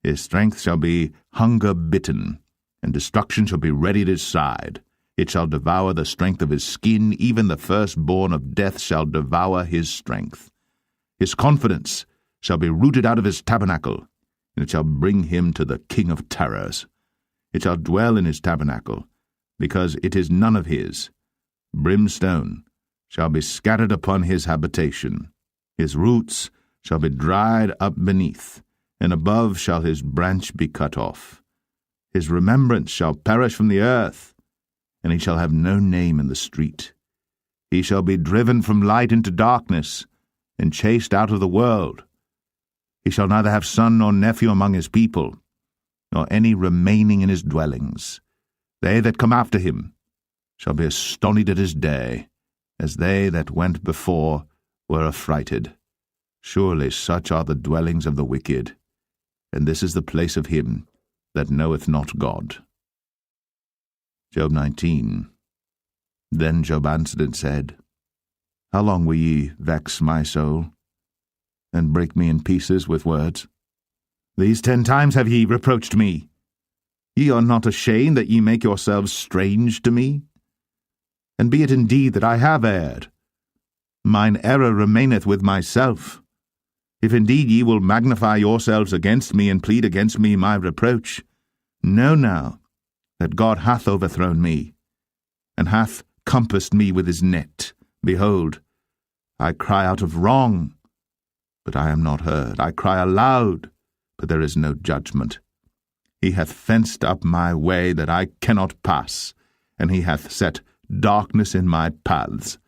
His strength shall be hunger-bitten, and destruction shall be ready at his side. It shall devour the strength of his skin, even the firstborn of death shall devour his strength. His confidence shall be rooted out of his tabernacle, and it shall bring him to the king of terrors. It shall dwell in his tabernacle, because it is none of his. Brimstone shall be scattered upon his habitation. His roots shall be dried up beneath, and above shall his branch be cut off. His remembrance shall perish from the earth, and he shall have no name in the street. He shall be driven from light into darkness, and chased out of the world. He shall neither have son nor nephew among his people, nor any remaining in his dwellings. They that come after him shall be astonished at his day, as they that went before were affrighted. Surely such are the dwellings of the wicked, and this is the place of him that knoweth not God. Job 19. Then Job answered and said, How long will ye vex my soul, and break me in pieces with words? These 10 times have ye reproached me. Ye are not ashamed that ye make yourselves strange to me? And be it indeed that I have erred, Mine error remaineth with myself. If indeed ye will magnify yourselves against me, and plead against me my reproach, know now that God hath overthrown me, and hath compassed me with his net. Behold, I cry out of wrong, but I am not heard. I cry aloud, but there is no judgment. He hath fenced up my way that I cannot pass, and he hath set darkness in my paths.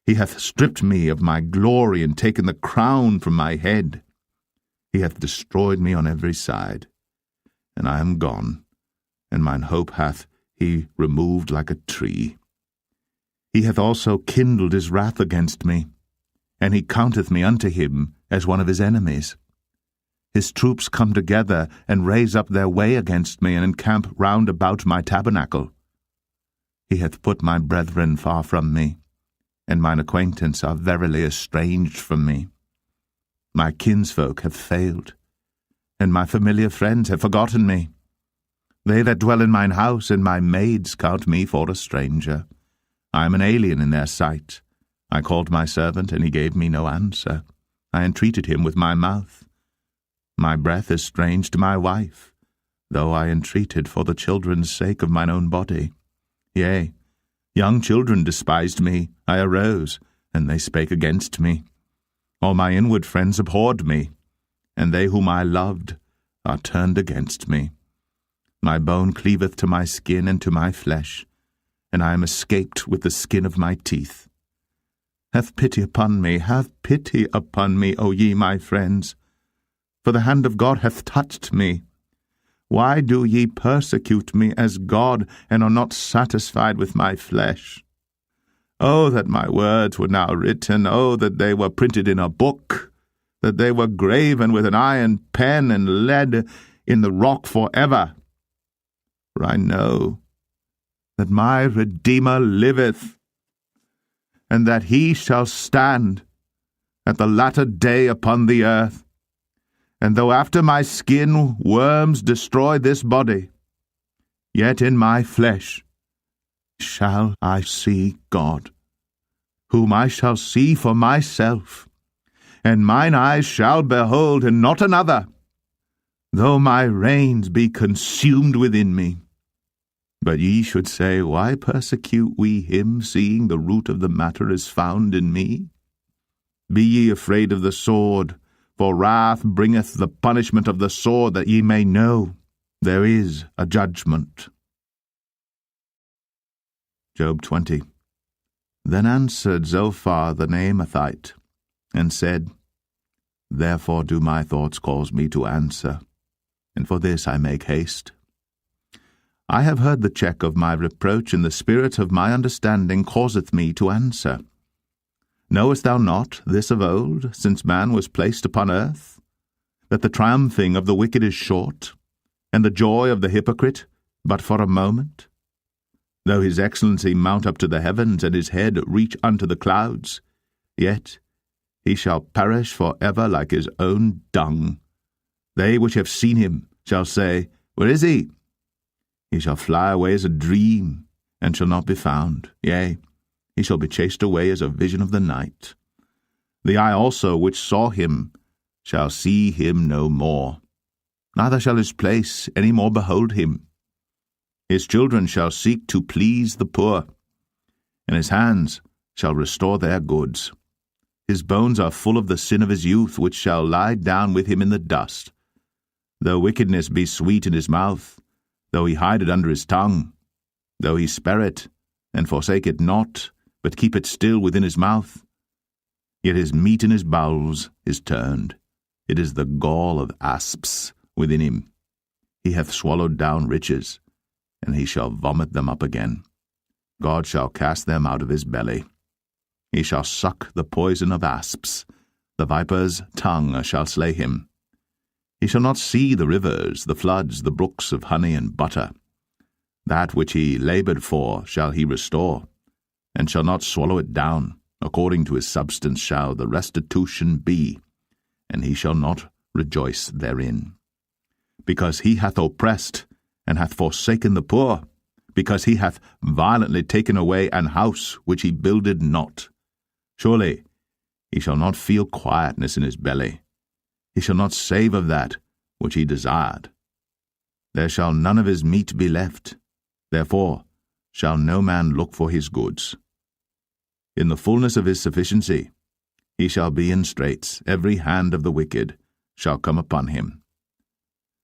He hath stripped me of my glory, and taken the crown from my head. He hath destroyed me on every side, and I am gone, and mine hope hath he removed like a tree. He hath also kindled his wrath against me, and he counteth me unto him as one of his enemies. His troops come together, and raise up their way against me, and encamp round about my tabernacle. He hath put my brethren far from me, and mine acquaintance are verily estranged from me. My kinsfolk have failed, and my familiar friends have forgotten me. They that dwell in mine house and my maids count me for a stranger. I am an alien in their sight. I called my servant, and he gave me no answer. I entreated him with my mouth. My breath is strange to my wife, though I entreated for the children's sake of mine own body. Yea, young children despised me. I arose, and they spake against me. All my inward friends abhorred me, and they whom I loved are turned against me. My bone cleaveth to my skin and to my flesh, and I am escaped with the skin of my teeth. Have pity upon me, O ye my friends, for the hand of God hath touched me. Why do ye persecute me as God, and are not satisfied with my flesh? Oh, that my words were now written, oh, that they were printed in a book, that they were graven with an iron pen and lead in the rock forever. For I know that my Redeemer liveth, and that he shall stand at the latter day upon the earth. And though after my skin worms destroy this body, yet in my flesh shall I see God, whom I shall see for myself, and mine eyes shall behold, and not another, though my reins be consumed within me. But ye should say, Why persecute we him, seeing the root of the matter is found in me? Be ye afraid of the sword, for wrath bringeth the punishment of the sword, that ye may know there is a judgment. Job 20. Then answered Zophar the Naamathite, and said, Therefore do my thoughts cause me to answer, and for this I make haste. I have heard the check of my reproach, and the spirit of my understanding causeth me to answer. Knowest thou not this of old, since man was placed upon earth, that the triumphing of the wicked is short, and the joy of the hypocrite but for a moment? Though his excellency mount up to the heavens, and his head reach unto the clouds, yet he shall perish for ever like his own dung. They which have seen him shall say, Where is he? He shall fly away as a dream, and shall not be found. Yea, he shall be chased away as a vision of the night. The eye also which saw him shall see him no more, neither shall his place any more behold him. His children shall seek to please the poor, and his hands shall restore their goods. His bones are full of the sin of his youth, which shall lie down with him in the dust. Though wickedness be sweet in his mouth, though he hide it under his tongue, though he spare it, and forsake it not, but keep it still within his mouth, yet his meat in his bowels is turned. It is the gall of asps within him. He hath swallowed down riches, and he shall vomit them up again. God shall cast them out of his belly. He shall suck the poison of asps. The viper's tongue shall slay him. He shall not see the rivers, the floods, the brooks of honey and butter. That which he laboured for shall he restore, and shall not swallow it down. According to his substance shall the restitution be, and he shall not rejoice therein. Because he hath oppressed, and hath forsaken the poor, because he hath violently taken away an house which he builded not, Surely he shall not feel quietness in his belly. He shall not save of that which he desired. There shall none of his meat be left. Therefore shall no man look for his goods. In the fullness of his sufficiency he shall be in straits. Every hand of the wicked shall come upon him.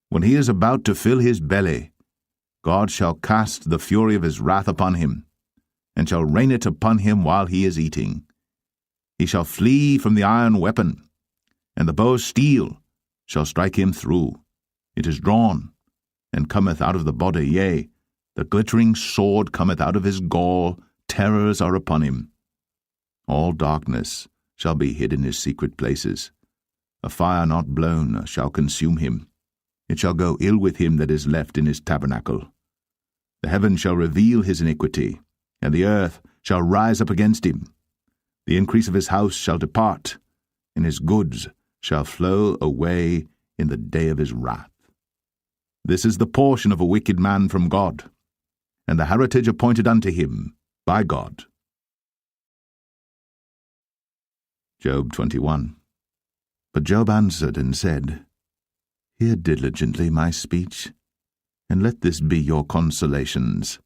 When he is about to fill his belly, God shall cast the fury of his wrath upon him, and shall rain it upon him while he is eating. He shall flee from the iron weapon, and the bow of steel shall strike him through. It is drawn, and cometh out of the body, yea, the glittering sword cometh out of his gall. Terrors are upon him. All darkness shall be hid in his secret places. A fire not blown shall consume him. It shall go ill with him that is left in his tabernacle. The heavens shall reveal his iniquity, and the earth shall rise up against him. The increase of his house shall depart, and his goods shall flow away in the day of his wrath. This is the portion of a wicked man from God, and the heritage appointed unto him by God. Job 21. But Job answered and said, Hear diligently my speech, and let this be your consolations.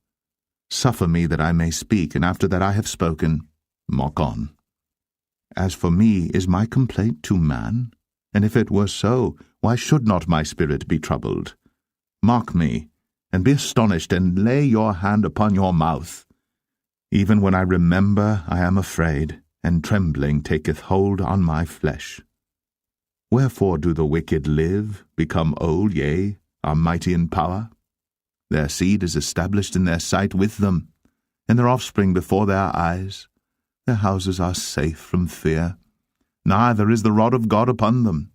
Suffer me that I may speak, and after that I have spoken, mock on. As for me, is my complaint to man? And if it were so, why should not my spirit be troubled? Mock me, and be astonished, and lay your hand upon your mouth. Even when I remember, I am afraid, and trembling taketh hold on my flesh. Wherefore do the wicked live, become old, yea, are mighty in power? Their seed is established in their sight with them, and their offspring before their eyes. Their houses are safe from fear, neither is the rod of God upon them.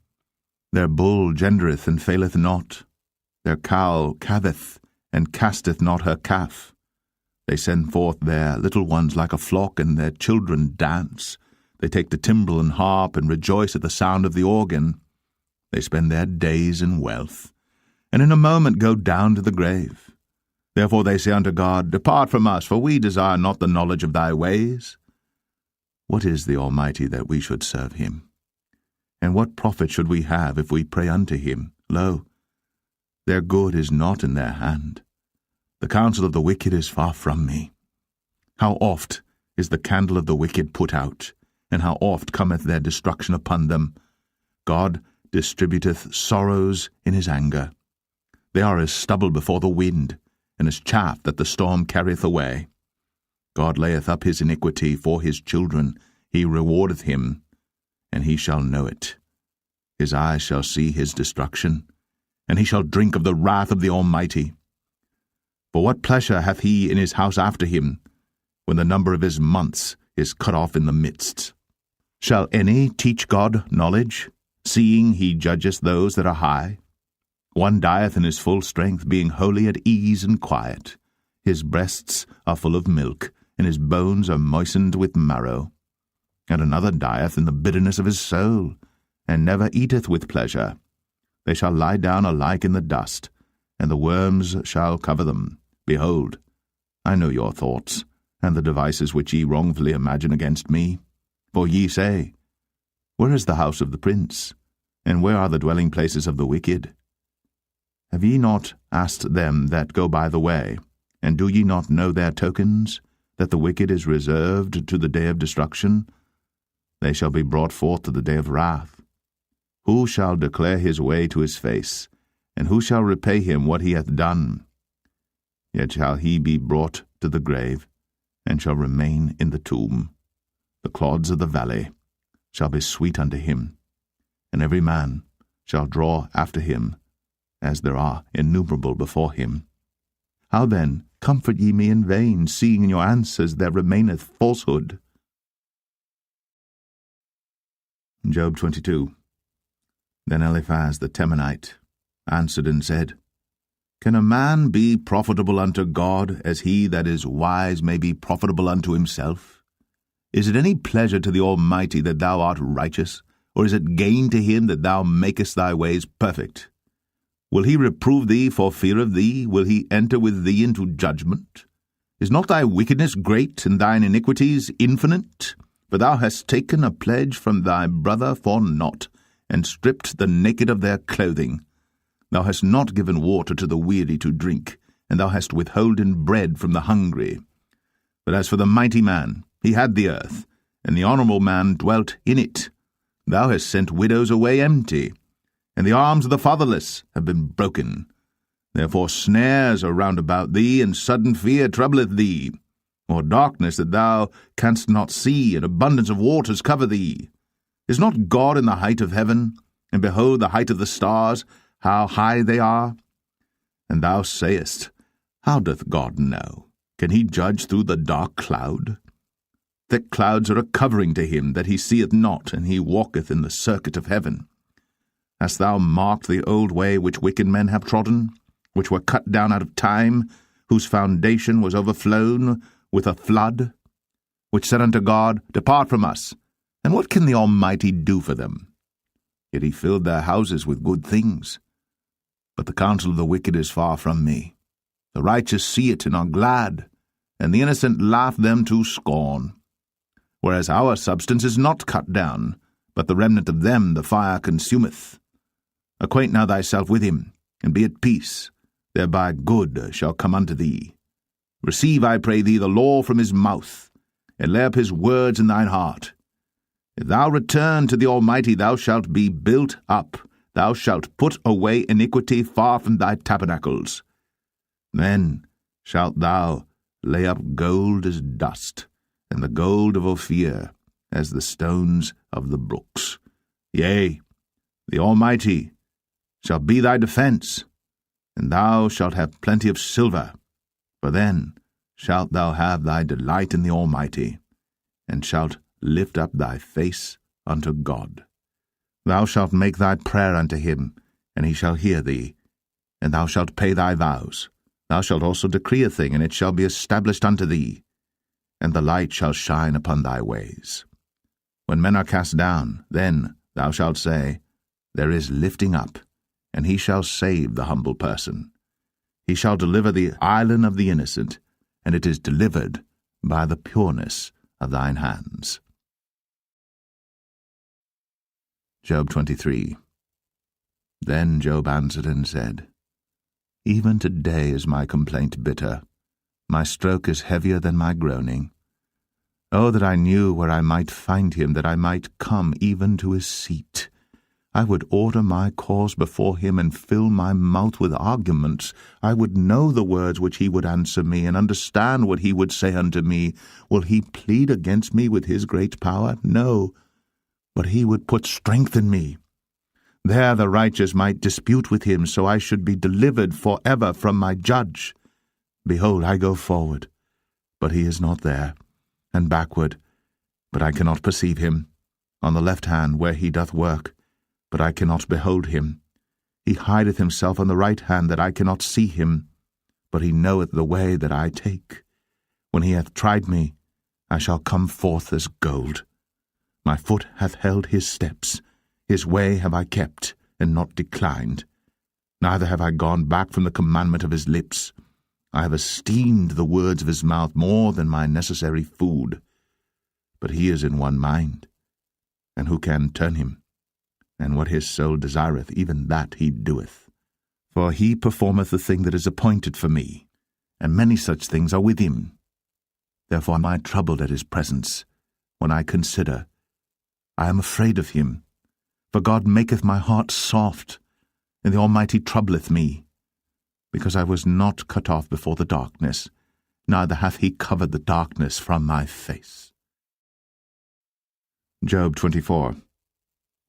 Their bull gendereth and faileth not. Their cow calveth, and casteth not her calf. They send forth their little ones like a flock, and their children dance. They take the timbrel and harp, and rejoice at the sound of the organ. They spend their days in wealth, and in a moment go down to the grave. Therefore they say unto God, Depart from us, for we desire not the knowledge of thy ways. What is the Almighty that we should serve him? And what profit should we have if we pray unto him? Lo, their good is not in their hand. The counsel of the wicked is far from me. How oft is the candle of the wicked put out, and how oft cometh their destruction upon them. God distributeth sorrows in his anger. They are as stubble before the wind, and as chaff that the storm carrieth away. God layeth up his iniquity for his children. He rewardeth him, and he shall know it. His eyes shall see his destruction, and he shall drink of the wrath of the Almighty. For what pleasure hath he in his house after him, when the number of his months is cut off in the midst? Shall any teach God knowledge, seeing he judgeth those that are high? One dieth in his full strength, being wholly at ease and quiet. His breasts are full of milk, and his bones are moistened with marrow. And another dieth in the bitterness of his soul, and never eateth with pleasure. They shall lie down alike in the dust, and the worms shall cover them. Behold, I know your thoughts, and the devices which ye wrongfully imagine against me. For ye say, Where is the house of the prince? And where are the dwelling places of the wicked? Have ye not asked them that go by the way, and do ye not know their tokens, that the wicked is reserved to the day of destruction? They shall be brought forth to the day of wrath. Who shall declare his way to his face, and who shall repay him what he hath done? Yet shall he be brought to the grave, and shall remain in the tomb. The clods of the valley shall be sweet unto him, and every man shall draw after him, as there are innumerable before him. How then comfort ye me in vain, seeing in your answers there remaineth falsehood? Job 22. Then Eliphaz the Temanite answered and said, Can a man be profitable unto God, as he that is wise may be profitable unto himself? Is it any pleasure to the Almighty that thou art righteous, or is it gain to him that thou makest thy ways perfect? Will he reprove thee for fear of thee? Will he enter with thee into judgment? Is not thy wickedness great, and thine iniquities infinite? for thou hast taken a pledge from thy brother for naught, and stripped the naked of their clothing. Thou hast not given water to the weary to drink, and thou hast withholden bread from the hungry. But as for the mighty man, he had the earth, and the honourable man dwelt in it. Thou hast sent widows away empty, and the arms of the fatherless have been broken. Therefore snares are round about thee, and sudden fear troubleth thee. Or darkness that thou canst not see, and abundance of waters cover thee. Is not God in the height of heaven? And behold the height of the stars, how high they are? And thou sayest, How doth God know? Can he judge through the dark cloud? Thick clouds are a covering to him that he seeth not, and he walketh in the circuit of heaven. Hast thou marked the old way which wicked men have trodden, which were cut down out of time, whose foundation was overflown with a flood, which said unto God, Depart from us, and what can the Almighty do for them? Yet he filled their houses with good things. But the counsel of the wicked is far from me. The righteous see it and are glad, and the innocent laugh them to scorn. Whereas our substance is not cut down, but the remnant of them the fire consumeth. Acquaint now thyself with him, and be at peace, thereby good shall come unto thee. Receive, I pray thee, the law from his mouth, and lay up his words in thine heart. If thou return to the Almighty, thou shalt be built up. Thou shalt put away iniquity far from thy tabernacles. Then shalt thou lay up gold as dust, and the gold of Ophir as the stones of the brooks. Yea, the Almighty shall be thy defence, and thou shalt have plenty of silver. For then shalt thou have thy delight in the Almighty, and shalt lift up thy face unto God. Thou shalt make thy prayer unto him, and he shall hear thee, and thou shalt pay thy vows. Thou shalt also decree a thing, and it shall be established unto thee, and the light shall shine upon thy ways. When men are cast down, then thou shalt say, There is lifting up, and he shall save the humble person. He shall deliver the island of the innocent, and it is delivered by the pureness of thine hands. Job 23. Then Job answered and said, Even today is my complaint bitter. My stroke is heavier than my groaning. Oh, that I knew where I might find him, that I might come even to his seat. I would order my cause before him, and fill my mouth with arguments. I would know the words which he would answer me, and understand what he would say unto me. Will he plead against me with his great power? No, but he would put strength in me. There the righteous might dispute with him, so I should be delivered forever from my judge. Behold, I go forward, but he is not there, and backward, but I cannot perceive him. On the left hand where he doth work, but I cannot behold him. He hideth himself on the right hand, that I cannot see him. But he knoweth the way that I take. When he hath tried me, I shall come forth as gold. My foot hath held his steps. His way have I kept, and not declined. Neither have I gone back from the commandment of his lips. I have esteemed the words of his mouth more than my necessary food. But he is in one mind, and who can turn him? And what his soul desireth, even that he doeth. For he performeth the thing that is appointed for me, and many such things are with him. Therefore am I troubled at his presence. When I consider, I am afraid of him. For God maketh my heart soft, and the Almighty troubleth me. Because I was not cut off before the darkness, neither hath he covered the darkness from my face. Job 24.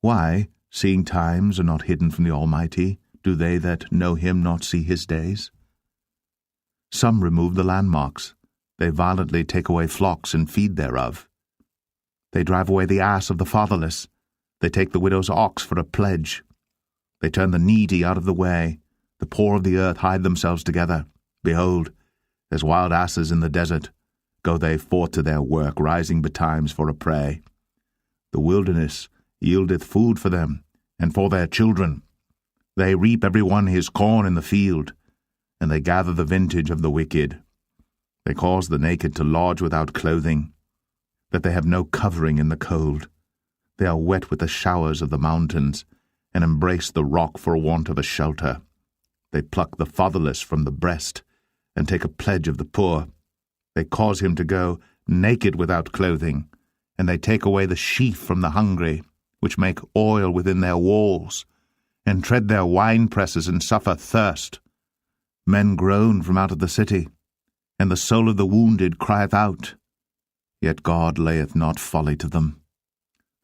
Why, seeing times are not hidden from the Almighty, do they that know him not see his days? Some remove the landmarks. They violently take away flocks and feed thereof. They drive away the ass of the fatherless. They take the widow's ox for a pledge. They turn the needy out of the way. The poor of the earth hide themselves together. Behold, as wild asses in the desert, go they forth to their work, rising betimes for a prey. The wilderness yieldeth food for them, and for their children. They reap every one his corn in the field, and they gather the vintage of the wicked. They cause the naked to lodge without clothing. that they have no covering in the cold. They are wet with the showers of the mountains, and embrace the rock for want of a shelter. They pluck the fatherless from the breast, and take a pledge of the poor. They cause him to go naked without clothing, and they take away the sheaf from the hungry, which make oil within their walls, and tread their winepresses and suffer thirst. Men groan from out of the city, and the soul of the wounded crieth out. Yet God layeth not folly to them.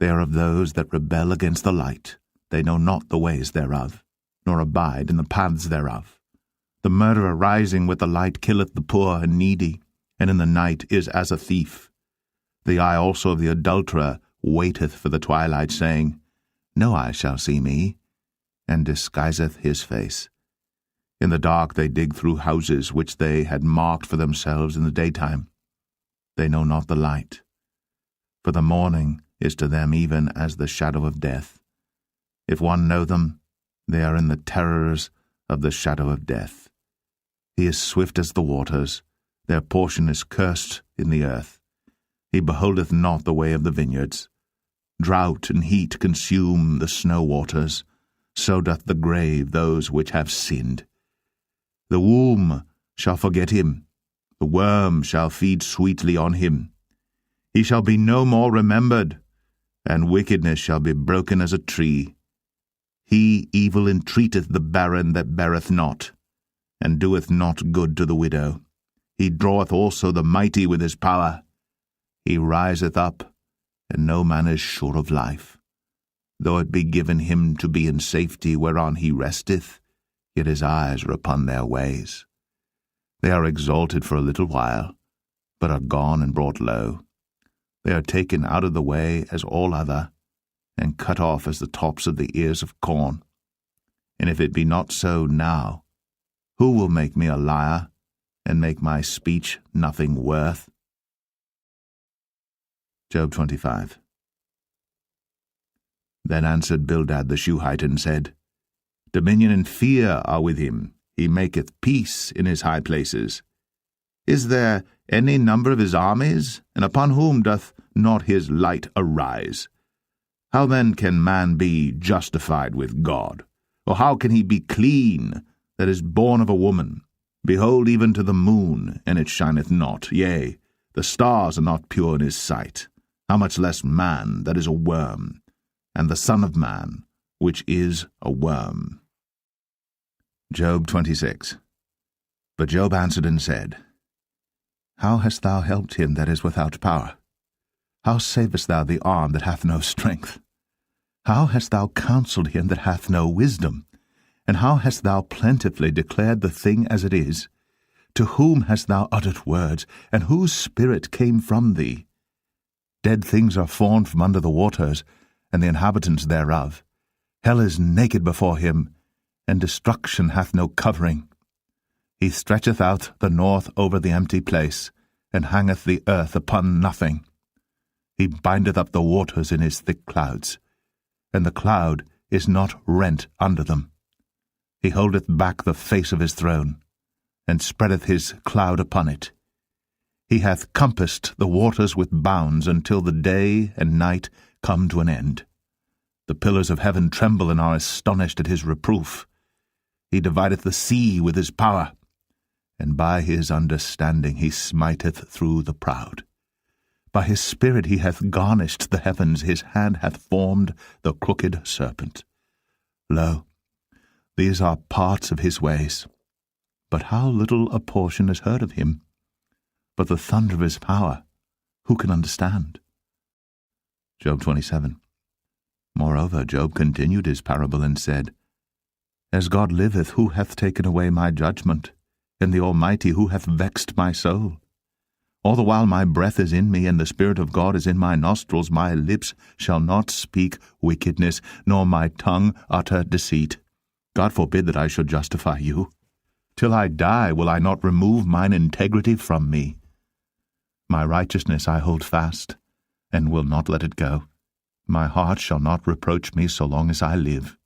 They are of those that rebel against the light. They know not the ways thereof, nor abide in the paths thereof. The murderer rising with the light killeth the poor and needy, and in the night is as a thief. The eye also of the adulterer waiteth for the twilight, saying, No eye shall see me, and disguiseth his face. In the dark they dig through houses which they had marked for themselves in the daytime. They know not the light. For the morning is to them even as the shadow of death. If one know them, they are in the terrors of the shadow of death. He is swift as the waters, their portion is cursed in the earth. He beholdeth not the way of the vineyards. Drought and heat consume the snow waters, so doth the grave those which have sinned. The womb shall forget him, the worm shall feed sweetly on him. He shall be no more remembered, and wickedness shall be broken as a tree. He evil entreateth the barren that beareth not, and doeth not good to the widow. He draweth also the mighty with his power. He riseth up, and no man is sure of life. Though it be given him to be in safety whereon he resteth, yet his eyes are upon their ways. They are exalted for a little while, but are gone and brought low. They are taken out of the way as all other, and cut off as the tops of the ears of corn. And if it be not so now, who will make me a liar, and make my speech nothing worth? Job 25. Then answered Bildad the Shuhite, and said, Dominion and fear are with him. He maketh peace in his high places. Is there any number of his armies? And upon whom doth not his light arise? How then can man be justified with God? Or how can he be clean that is born of a woman? Behold, even to the moon, and it shineth not. Yea, the stars are not pure in his sight. How much less man that is a worm, and the Son of Man, which is a worm. Job 26. But Job answered and said, How hast thou helped him that is without power? How savest thou the arm that hath no strength? How hast thou counselled him that hath no wisdom? And how hast thou plentifully declared the thing as it is? To whom hast thou uttered words, and whose spirit came from thee? Dead things are formed from under the waters, and the inhabitants thereof. Hell is naked before him, and destruction hath no covering. He stretcheth out the north over the empty place, and hangeth the earth upon nothing. He bindeth up the waters in his thick clouds, and the cloud is not rent under them. He holdeth back the face of his throne, and spreadeth his cloud upon it. He hath compassed the waters with bounds until the day and night come to an end. The pillars of heaven tremble and are astonished at his reproof. He divideth the sea with his power, and by his understanding he smiteth through the proud. By his spirit he hath garnished the heavens, his hand hath formed the crooked serpent. Lo, these are parts of his ways, but how little a portion is heard of him. But the thunder of his power, who can understand? Job 27. Moreover, Job continued his parable and said, As God liveth, who hath taken away my judgment, and the Almighty, who hath vexed my soul? All the while my breath is in me, and the Spirit of God is in my nostrils, my lips shall not speak wickedness, nor my tongue utter deceit. God forbid that I should justify you. Till I die will I not remove mine integrity from me. My righteousness I hold fast, and will not let it go. My heart shall not reproach me so long as I live.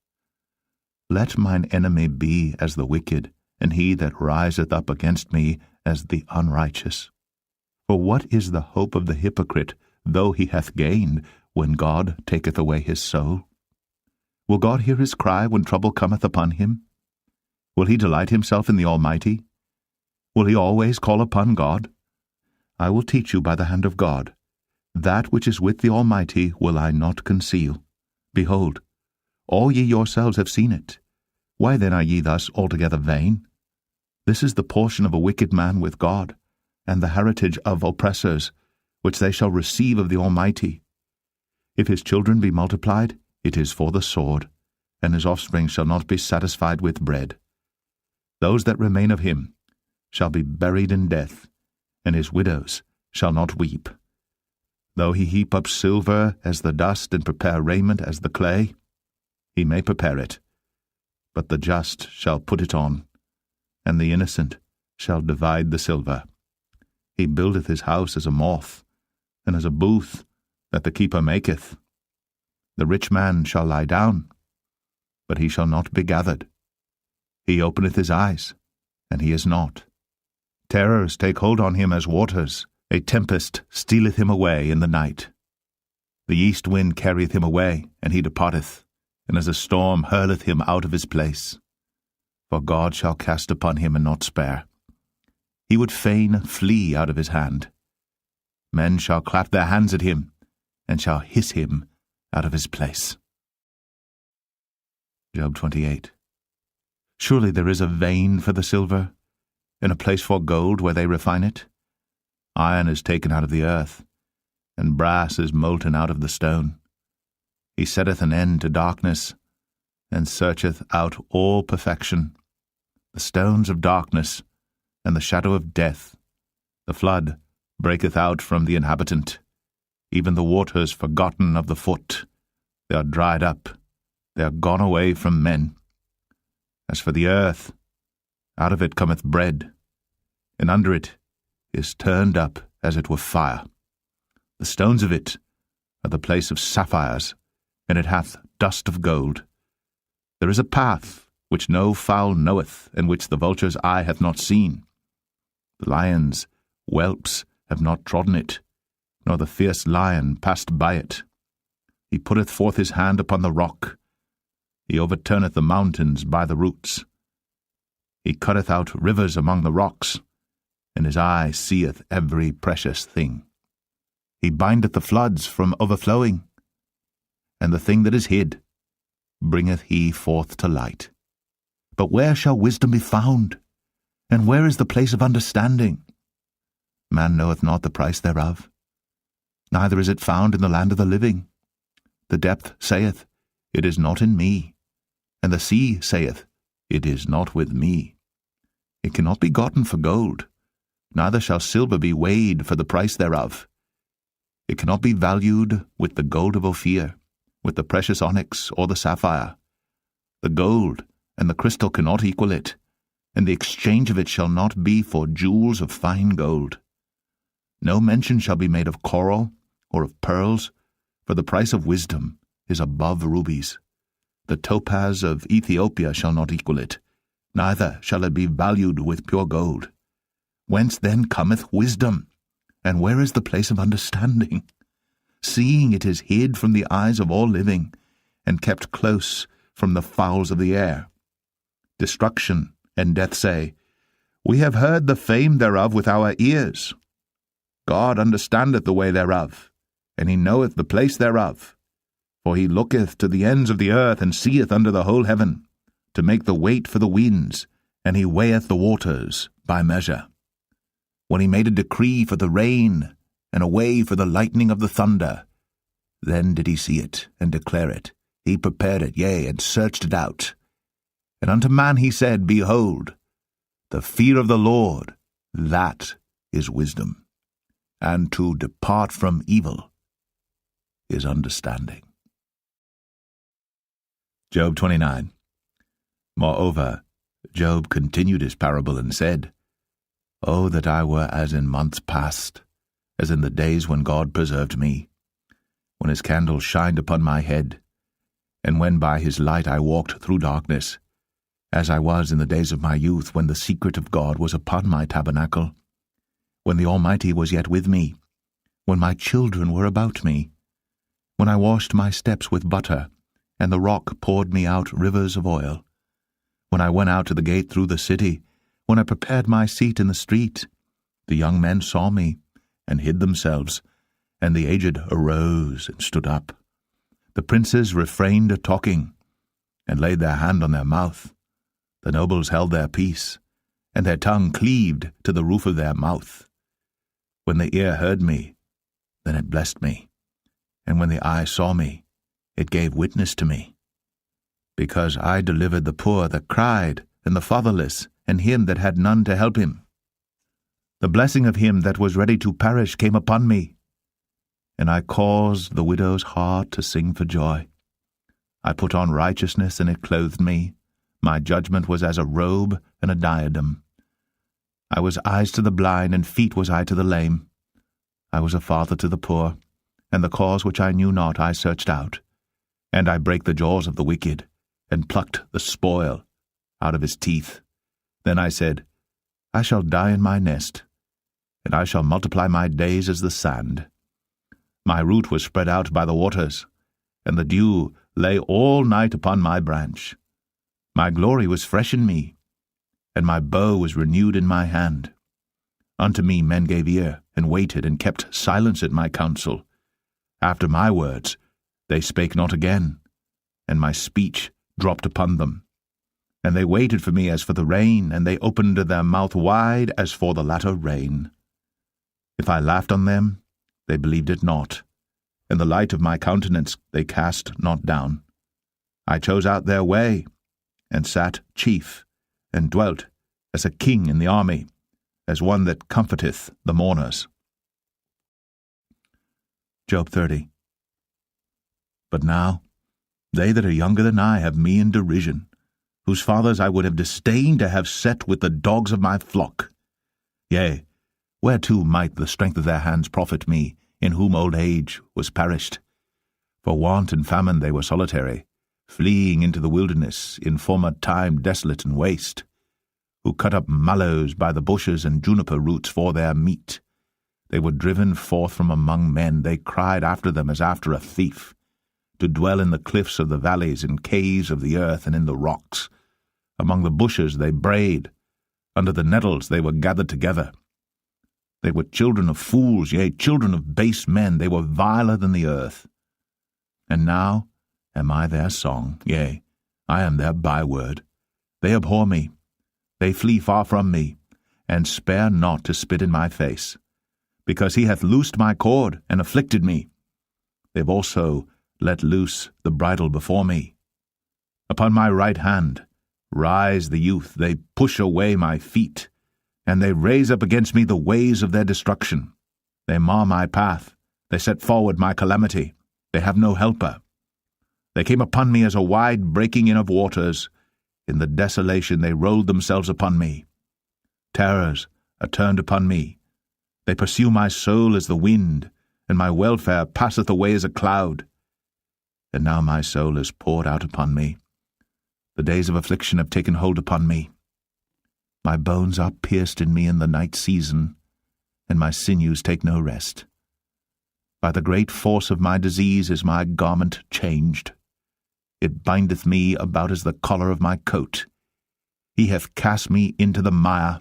Let mine enemy be as the wicked, and he that riseth up against me as the unrighteous. For what is the hope of the hypocrite, though he hath gained, when God taketh away his soul? Will God hear his cry when trouble cometh upon him? Will he delight himself in the Almighty? Will he always call upon God? I will teach you by the hand of God. That which is with the Almighty will I not conceal. Behold, all ye yourselves have seen it. Why then are ye thus altogether vain? This is the portion of a wicked man with God, and the heritage of oppressors, which they shall receive of the Almighty. If his children be multiplied, it is for the sword, and his offspring shall not be satisfied with bread. Those that remain of him shall be buried in death, and his widows shall not weep. Though he heap up silver as the dust, and prepare raiment as the clay, he may prepare it, but the just shall put it on, and the innocent shall divide the silver. He buildeth his house as a moth, and as a booth that the keeper maketh. The rich man shall lie down, but he shall not be gathered. He openeth his eyes, and he is not. Terrors take hold on him as waters. A tempest stealeth him away in the night. The east wind carrieth him away, and he departeth, and as a storm hurleth him out of his place. For God shall cast upon him and not spare. He would fain flee out of his hand. Men shall clap their hands at him, and shall hiss him out of his place. Job 28. Surely there is a vein for the silver, and a place for gold where they refine it. Iron is taken out of the earth, and brass is molten out of the stone. He setteth an end to darkness, and searcheth out all perfection. The stones of darkness, and the shadow of death, the flood breaketh out from the inhabitant, even the waters forgotten of the foot. They are dried up, they are gone away from men. As for the earth, out of it cometh bread, and under it is turned up as it were fire. The stones of it are the place of sapphires, and it hath dust of gold. There is a path which no fowl knoweth, and which the vulture's eye hath not seen. The lion's whelps have not trodden it, nor the fierce lion passed by it. He putteth forth his hand upon the rock. He overturneth the mountains by the roots. He cutteth out rivers among the rocks, and his eye seeth every precious thing. He bindeth the floods from overflowing, and the thing that is hid bringeth he forth to light. But where shall wisdom be found? And where is the place of understanding? Man knoweth not the price thereof, neither is it found in the land of the living. The depth saith, It is not in me, and the sea saith, It is not with me. It cannot be gotten for gold, neither shall silver be weighed for the price thereof. It cannot be valued with the gold of Ophir, with the precious onyx or the sapphire. The gold and the crystal cannot equal it, and the exchange of it shall not be for jewels of fine gold. No mention shall be made of coral or of pearls, for the price of wisdom is above rubies. The topaz of Ethiopia shall not equal it, neither shall it be valued with pure gold. Whence then cometh wisdom? And where is the place of understanding? Seeing it is hid from the eyes of all living, and kept close from the fowls of the air. Destruction and death say, We have heard the fame thereof with our ears. God understandeth the way thereof, and he knoweth the place thereof. For he looketh to the ends of the earth, and seeth under the whole heaven, to make the weight for the winds, and he weigheth the waters by measure. When he made a decree for the rain, and a way for the lightning of the thunder, then did he see it, and declare it. He prepared it, yea, and searched it out. And unto man he said, Behold, the fear of the Lord, that is wisdom, and to depart from evil is understanding. Job 29. Moreover, Job continued his parable and said, O that I were as in months past, as in the days when God preserved me, when his candle shined upon my head, and when by his light I walked through darkness, as I was in the days of my youth, when the secret of God was upon my tabernacle, when the Almighty was yet with me, when my children were about me, when I washed my steps with butter, and the rock poured me out rivers of oil, when I went out to the gate through the city, when I prepared my seat in the street, the young men saw me, and hid themselves, and the aged arose and stood up. The princes refrained talking, and laid their hand on their mouth. The nobles held their peace, and their tongue cleaved to the roof of their mouth. When the ear heard me, then it blessed me, and when the eye saw me, it gave witness to me. Because I delivered the poor that cried, and the fatherless, and him that had none to help him. The blessing of him that was ready to perish came upon me, and I caused the widow's heart to sing for joy. I put on righteousness, and it clothed me. My judgment was as a robe and a diadem. I was eyes to the blind, and feet was I to the lame. I was a father to the poor, and the cause which I knew not I searched out. And I brake the jaws of the wicked, and plucked the spoil out of his teeth. Then I said, I shall die in my nest, and I shall multiply my days as the sand. My root was spread out by the waters, and the dew lay all night upon my branch. My glory was fresh in me, and my bow was renewed in my hand. Unto me men gave ear, and waited, and kept silence at my counsel. After my words they spake not again, and my speech dropped upon them. And they waited for me as for the rain, and they opened their mouth wide as for the latter rain. If I laughed on them, they believed it not, and the light of my countenance they cast not down. I chose out their way, and sat chief, and dwelt as a king in the army, as one that comforteth the mourners. Job 30. But now they that are younger than I have me in derision, whose fathers I would have disdained to have set with the dogs of my flock. Yea, whereto might the strength of their hands profit me, in whom old age was perished? For want and famine they were solitary, fleeing into the wilderness, in former time desolate and waste, who cut up mallows by the bushes and juniper roots for their meat. They were driven forth from among men, they cried after them as after a thief, to dwell in the cliffs of the valleys, in caves of the earth, and in the rocks. Among the bushes they brayed, under the nettles they were gathered together. They were children of fools, yea, children of base men, they were viler than the earth. And now am I their song, yea, I am their byword. They abhor me, they flee far from me, and spare not to spit in my face, because he hath loosed my cord, and afflicted me. They've also let loose the bridle before me. Upon my right hand rise the youth, they push away my feet, and they raise up against me the ways of their destruction. They mar my path, they set forward my calamity, they have no helper. They came upon me as a wide breaking in of waters. In the desolation they rolled themselves upon me. Terrors are turned upon me. They pursue my soul as the wind, and my welfare passeth away as a cloud. And now my soul is poured out upon me. The days of affliction have taken hold upon me. My bones are pierced in me in the night season, and my sinews take no rest. By the great force of my disease is my garment changed. It bindeth me about as the collar of my coat. He hath cast me into the mire,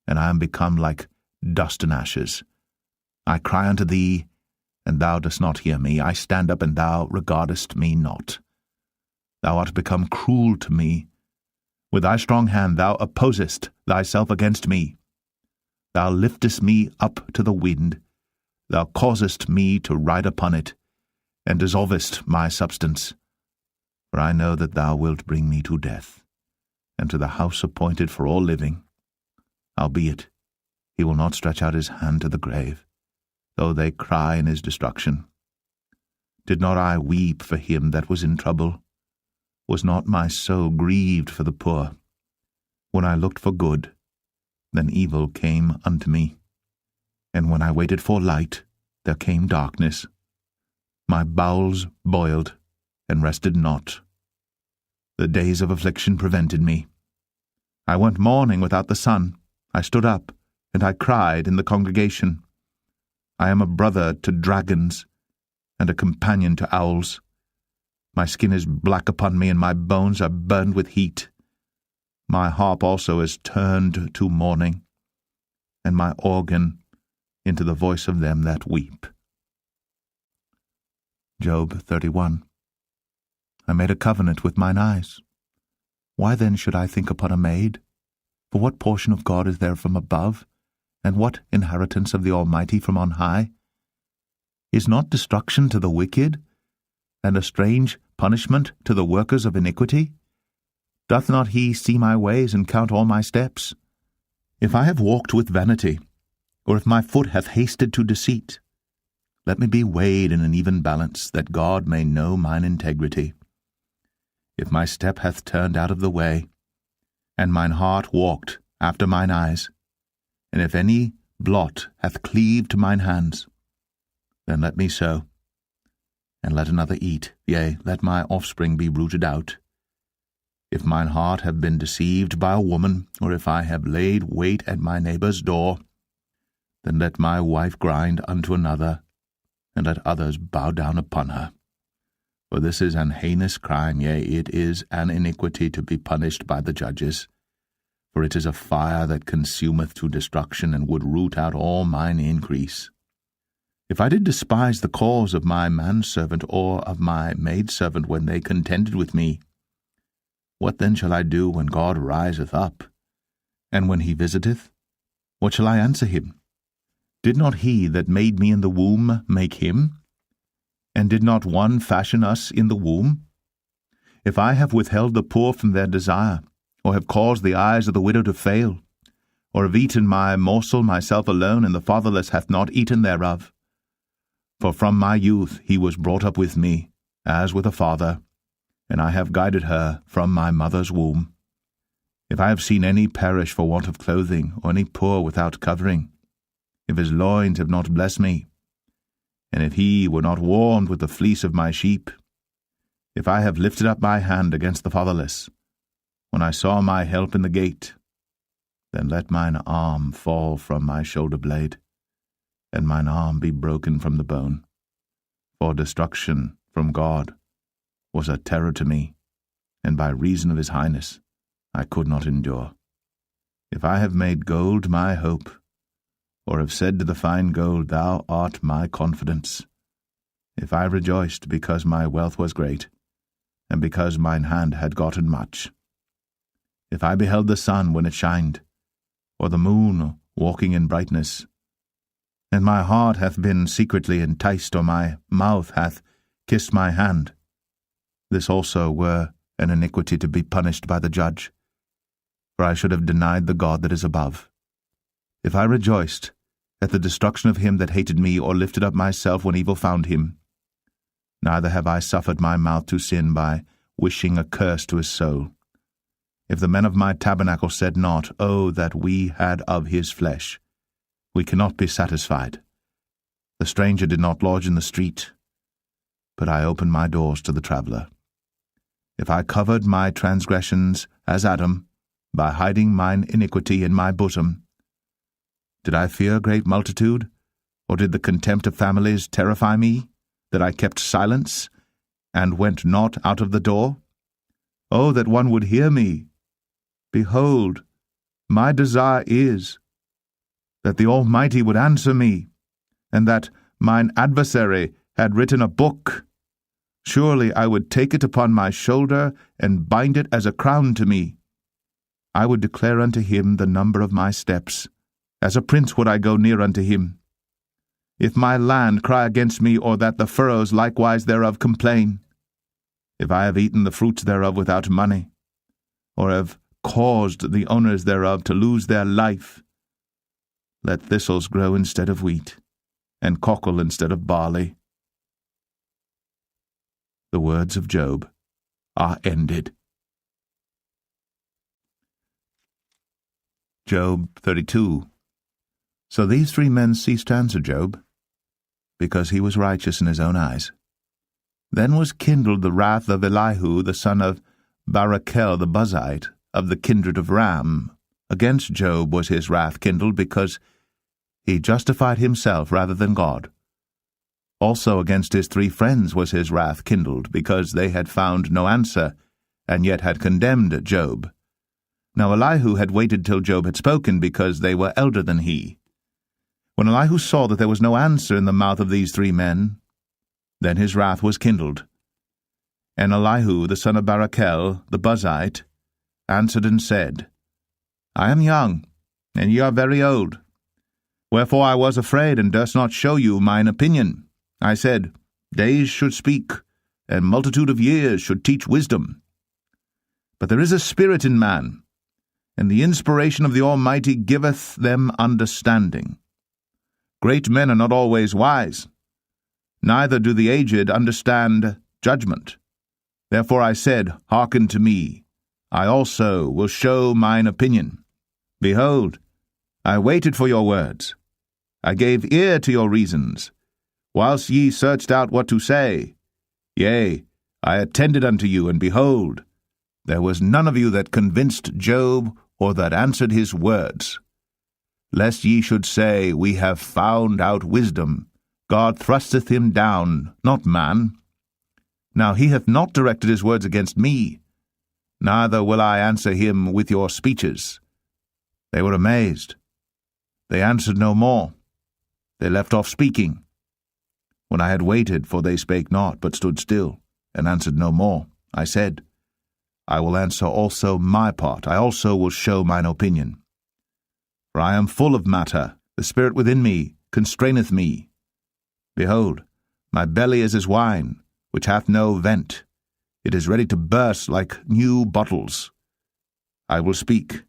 and I am become like dust and ashes. I cry unto thee, and thou dost not hear me. I stand up, and thou regardest me not. Thou art become cruel to me. With thy strong hand thou opposest thyself against me. Thou liftest me up to the wind. Thou causest me to ride upon it, and dissolvest my substance. For I know that thou wilt bring me to death, and to the house appointed for all living. Howbeit, he will not stretch out his hand to the grave, though they cry in his destruction. Did not I weep for him that was in trouble? Was not my soul grieved for the poor? When I looked for good, then evil came unto me. And when I waited for light, there came darkness. My bowels boiled, and rested not. The days of affliction prevented me. I went mourning without the sun. I stood up, and I cried in the congregation. I am a brother to dragons, and a companion to owls. My skin is black upon me, and my bones are burned with heat. My harp also is turned to mourning, and my organ into the voice of them that weep. Job 31. I made a covenant with mine eyes. Why then should I think upon a maid? For what portion of God is there from above, and what inheritance of the Almighty from on high? Is not destruction to the wicked, and a strange punishment to the workers of iniquity? Doth not he see my ways and count all my steps? If I have walked with vanity, or if my foot hath hasted to deceit, let me be weighed in an even balance, that God may know mine integrity. If my step hath turned out of the way, and mine heart walked after mine eyes, and if any blot hath cleaved to mine hands, then let me sow, and let another eat, yea, let my offspring be rooted out. If mine heart have been deceived by a woman, or if I have laid wait at my neighbour's door, then let my wife grind unto another, and let others bow down upon her. For this is an heinous crime, yea, it is an iniquity to be punished by the judges. For it is a fire that consumeth to destruction, and would root out all mine increase. If I did despise the cause of my manservant or of my maidservant when they contended with me, what then shall I do when God riseth up? And when he visiteth, what shall I answer him? Did not he that made me in the womb make him? And did not one fashion us in the womb? If I have withheld the poor from their desire, or have caused the eyes of the widow to fail, or have eaten my morsel myself alone, and the fatherless hath not eaten thereof. For from my youth he was brought up with me, as with a father, and I have guided her from my mother's womb. If I have seen any perish for want of clothing, or any poor without covering, if his loins have not blessed me, and if he were not warmed with the fleece of my sheep, if I have lifted up my hand against the fatherless, when I saw my help in the gate, then let mine arm fall from my shoulder blade, and mine arm be broken from the bone. For destruction from God was a terror to me, and by reason of his highness I could not endure. If I have made gold my hope, or have said to the fine gold, Thou art my confidence, if I rejoiced because my wealth was great, and because mine hand had gotten much, if I beheld the sun when it shined, or the moon walking in brightness, and my heart hath been secretly enticed, or my mouth hath kissed my hand, this also were an iniquity to be punished by the judge, for I should have denied the God that is above. If I rejoiced at the destruction of him that hated me, or lifted up myself when evil found him, neither have I suffered my mouth to sin by wishing a curse to his soul. If the men of my tabernacle said not, Oh, that we had of his flesh, we cannot be satisfied. The stranger did not lodge in the street, but I opened my doors to the traveller. If I covered my transgressions as Adam, by hiding mine iniquity in my bosom, did I fear great multitude, or did the contempt of families terrify me, that I kept silence, and went not out of the door? Oh, that one would hear me! Behold, my desire is that the Almighty would answer me, and that mine adversary had written a book. Surely I would take it upon my shoulder, and bind it as a crown to me. I would declare unto him the number of my steps. As a prince would I go near unto him. If my land cry against me, or that the furrows likewise thereof complain, if I have eaten the fruits thereof without money, or have caused the owners thereof to lose their life, let thistles grow instead of wheat, and cockle instead of barley. The words of Job are ended. Job 32. So these 3 men ceased to answer Job, because he was righteous in his own eyes. Then was kindled the wrath of Elihu the son of Barachel the Buzite, of the kindred of Ram. Against Job was his wrath kindled, because he justified himself rather than God. Also against his 3 friends was his wrath kindled, because they had found no answer, and yet had condemned Job. Now Elihu had waited till Job had spoken, because they were elder than he. When Elihu saw that there was no answer in the mouth of these 3 men, then his wrath was kindled. And Elihu the son of Barachel, the Buzite, answered and said, I am young, and ye are very old. Wherefore I was afraid, and durst not show you mine opinion. I said, Days should speak, and multitude of years should teach wisdom. But there is a spirit in man, and the inspiration of the Almighty giveth them understanding. Great men are not always wise, neither do the aged understand judgment. Therefore I said, Hearken to me, I also will show mine opinion. Behold, I waited for your words. I gave ear to your reasons, whilst ye searched out what to say. Yea, I attended unto you, and behold, there was none of you that convinced Job, or that answered his words. Lest ye should say, We have found out wisdom. God thrusteth him down, not man. Now he hath not directed his words against me, neither will I answer him with your speeches. They were amazed. They answered no more. They left off speaking. When I had waited, for they spake not, but stood still, and answered no more, I said, I will answer also my part. I also will show mine opinion. For I am full of matter. The spirit within me constraineth me. Behold, my belly is as wine, which hath no vent. It is ready to burst like new bottles. I will speak,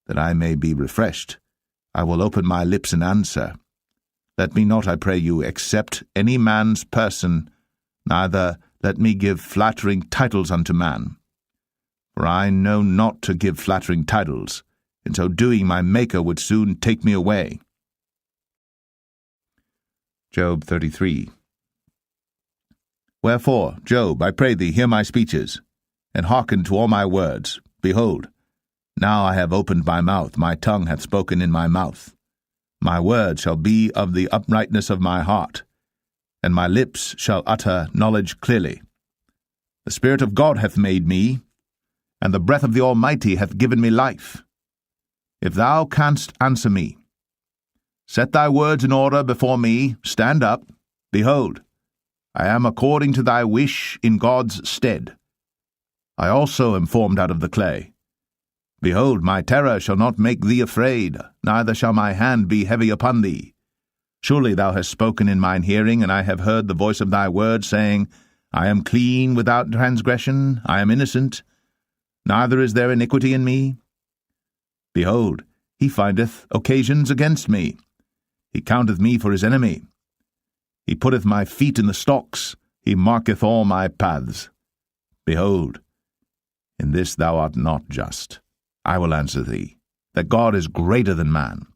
that I may be refreshed. I will open my lips and answer. Let me not, I pray you, accept any man's person, neither let me give flattering titles unto man. For I know not to give flattering titles. In so doing my Maker would soon take me away. Job 33. Wherefore, Job, I pray thee, hear my speeches, and hearken to all my words. Behold, now I have opened my mouth, my tongue hath spoken in my mouth. My words shall be of the uprightness of my heart, and my lips shall utter knowledge clearly. The Spirit of God hath made me, and the breath of the Almighty hath given me life. If thou canst answer me, set thy words in order before me, stand up, behold, I am according to thy wish in God's stead. I also am formed out of the clay. Behold, my terror shall not make thee afraid, neither shall my hand be heavy upon thee. Surely thou hast spoken in mine hearing, and I have heard the voice of thy word, saying, I am clean without transgression, I am innocent, neither is there iniquity in me. Behold, he findeth occasions against me. He counteth me for his enemy. He putteth my feet in the stocks, he marketh all my paths. Behold, in this thou art not just. I will answer thee, that God is greater than man.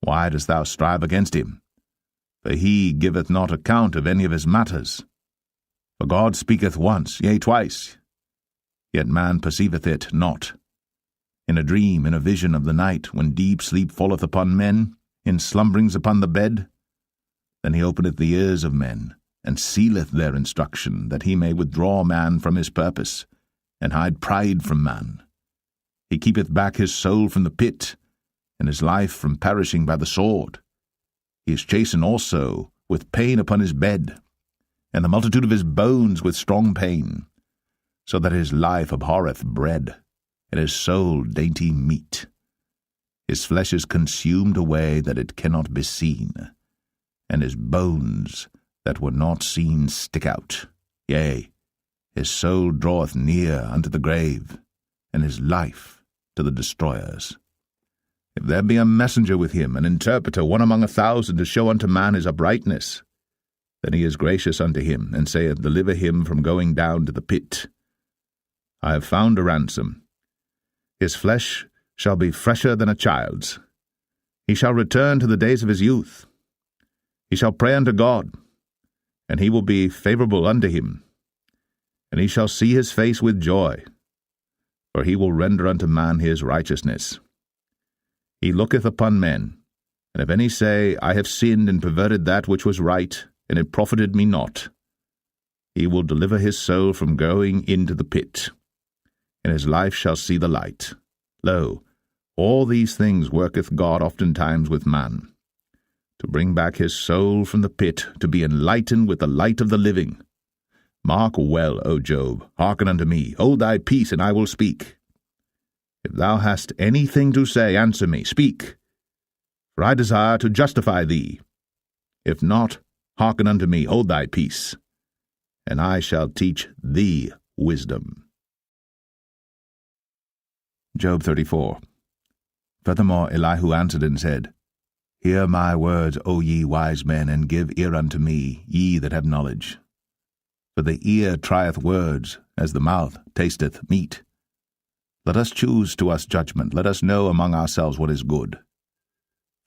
Why dost thou strive against him? For he giveth not account of any of his matters. For God speaketh once, yea, twice, yet man perceiveth it not. In a dream, in a vision of the night, when deep sleep falleth upon men, in slumberings upon the bed, then he openeth the ears of men, and sealeth their instruction, that he may withdraw man from his purpose, and hide pride from man. He keepeth back his soul from the pit, and his life from perishing by the sword. He is chastened also with pain upon his bed, and the multitude of his bones with strong pain, so that his life abhorreth bread, and his soul dainty meat. His flesh is consumed away that it cannot be seen, and his bones that were not seen stick out. Yea, his soul draweth near unto the grave, and his life to the destroyers. If there be a messenger with him, an interpreter, one among 1,000, to show unto man his uprightness, then he is gracious unto him, and saith, Deliver him from going down to the pit. I have found a ransom. His flesh shall be fresher than a child's. He shall return to the days of his youth. He shall pray unto God, and he will be favorable unto him. And he shall see his face with joy, for he will render unto man his righteousness. He looketh upon men, And if any say, I have sinned and perverted that which was right, and it profited me not, he will deliver his soul from going into the pit, and his life shall see the light. Lo, all these things worketh God oftentimes with man, to bring back his soul from the pit, to be enlightened with the light of the living. Mark well, O Job, hearken unto me, hold thy peace, and I will speak. If thou hast anything to say, answer me, speak, for I desire to justify thee. If not, hearken unto me, hold thy peace, and I shall teach thee wisdom. Job 34. Furthermore Elihu answered and said, Hear my words, O ye wise men, and give ear unto me, ye that have knowledge. For the ear trieth words, as the mouth tasteth meat. Let us choose to us judgment, let us know among ourselves what is good.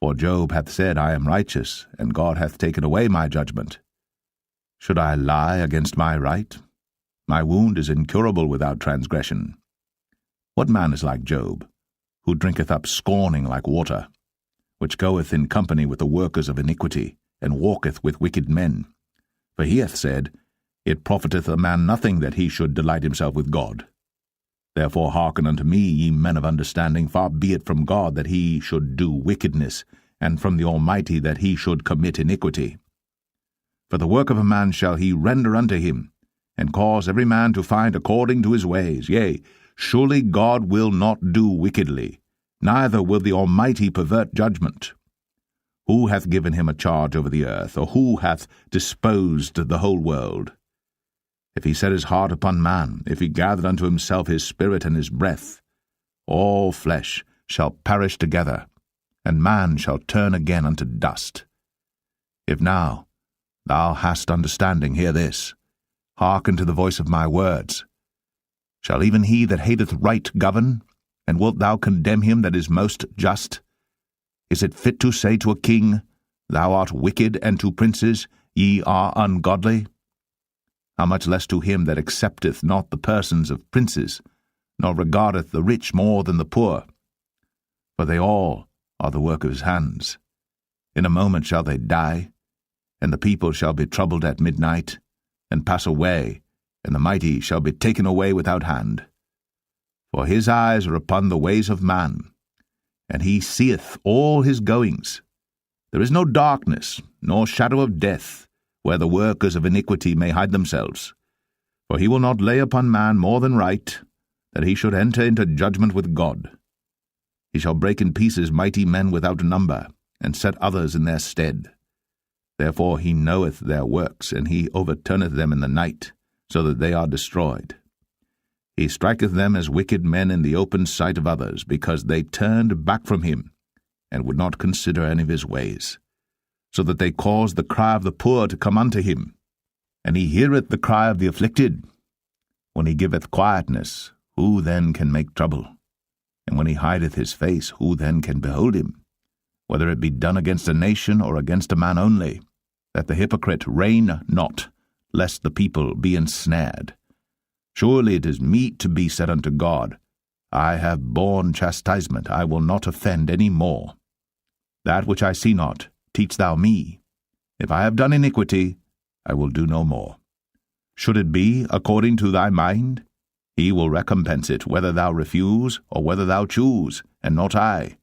For Job hath said, I am righteous, and God hath taken away my judgment. Should I lie against my right? My wound is incurable without transgression. What man is like Job, who drinketh up scorning like water, which goeth in company with the workers of iniquity, and walketh with wicked men? For he hath said, It profiteth a man nothing that he should delight himself with God. Therefore hearken unto me, ye men of understanding, far be it from God that he should do wickedness, and from the Almighty that he should commit iniquity. For the work of a man shall he render unto him, and cause every man to find according to his ways. Yea, surely God will not do wickedly, neither will the Almighty pervert judgment. Who hath given him a charge over the earth, or who hath disposed the whole world? If he set his heart upon man, if he gathered unto himself his spirit and his breath, all flesh shall perish together, and man shall turn again unto dust. If now thou hast understanding, hear this. Hearken to the voice of my words. Shall even he that hateth right govern? And wilt thou condemn him that is most just? Is it fit to say to a king, Thou art wicked, and to princes, Ye are ungodly? How much less to him that accepteth not the persons of princes, nor regardeth the rich more than the poor? For they all are the work of his hands. In a moment shall they die, and the people shall be troubled at midnight, and pass away, and the mighty shall be taken away without hand. For his eyes are upon the ways of man, and he seeth all his goings. There is no darkness, nor shadow of death, where the workers of iniquity may hide themselves. For he will not lay upon man more than right, that he should enter into judgment with God. He shall break in pieces mighty men without number, and set others in their stead. Therefore he knoweth their works, and he overturneth them in the night, so that they are destroyed. He striketh them as wicked men in the open sight of others, because they turned back from him, and would not consider any of his ways, so that they caused the cry of the poor to come unto him, and he heareth the cry of the afflicted. When he giveth quietness, who then can make trouble? And when he hideth his face, who then can behold him? Whether it be done against a nation or against a man only, that the hypocrite reign not, lest the people be ensnared. Surely it is meet to be said unto God, I have borne chastisement, I will not offend any more. That which I see not, teach thou me. If I have done iniquity, I will do no more. Should it be according to thy mind, he will recompense it, whether thou refuse, or whether thou choose, and not I.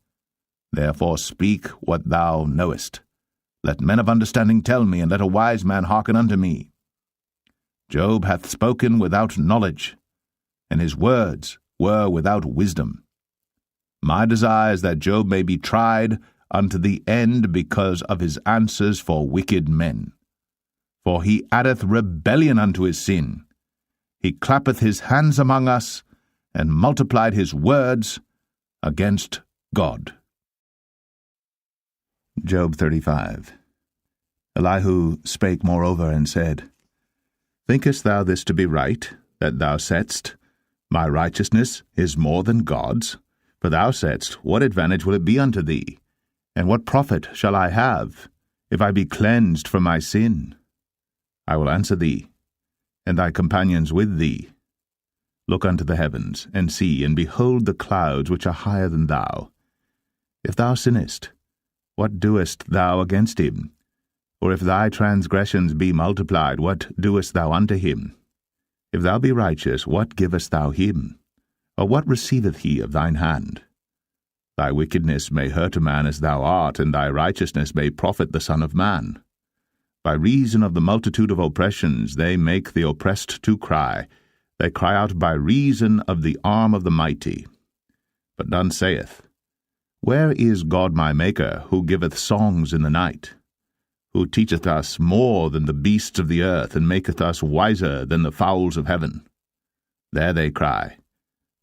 Therefore speak what thou knowest. Let men of understanding tell me, and let a wise man hearken unto me. Job hath spoken without knowledge, and his words were without wisdom. My desire is that Job may be tried unto the end because of his answers for wicked men. For he addeth rebellion unto his sin. He clappeth his hands among us, and multiplied his words against God. Job 35. Elihu spake moreover and said, Thinkest thou this to be right, that thou saidst, My righteousness is more than God's? For thou saidst, What advantage will it be unto thee? And what profit shall I have, if I be cleansed from my sin? I will answer thee, and thy companions with thee. Look unto the heavens, and see, and behold the clouds which are higher than thou. If thou sinnest, what doest thou against him? Or if thy transgressions be multiplied, what doest thou unto him? If thou be righteous, what givest thou him? Or what receiveth he of thine hand? Thy wickedness may hurt a man as thou art, and thy righteousness may profit the Son of Man. By reason of the multitude of oppressions they make the oppressed to cry. They cry out by reason of the arm of the mighty. But none saith, Where is God my Maker, who giveth songs in the night? Who teacheth us more than the beasts of the earth, and maketh us wiser than the fowls of heaven? There they cry,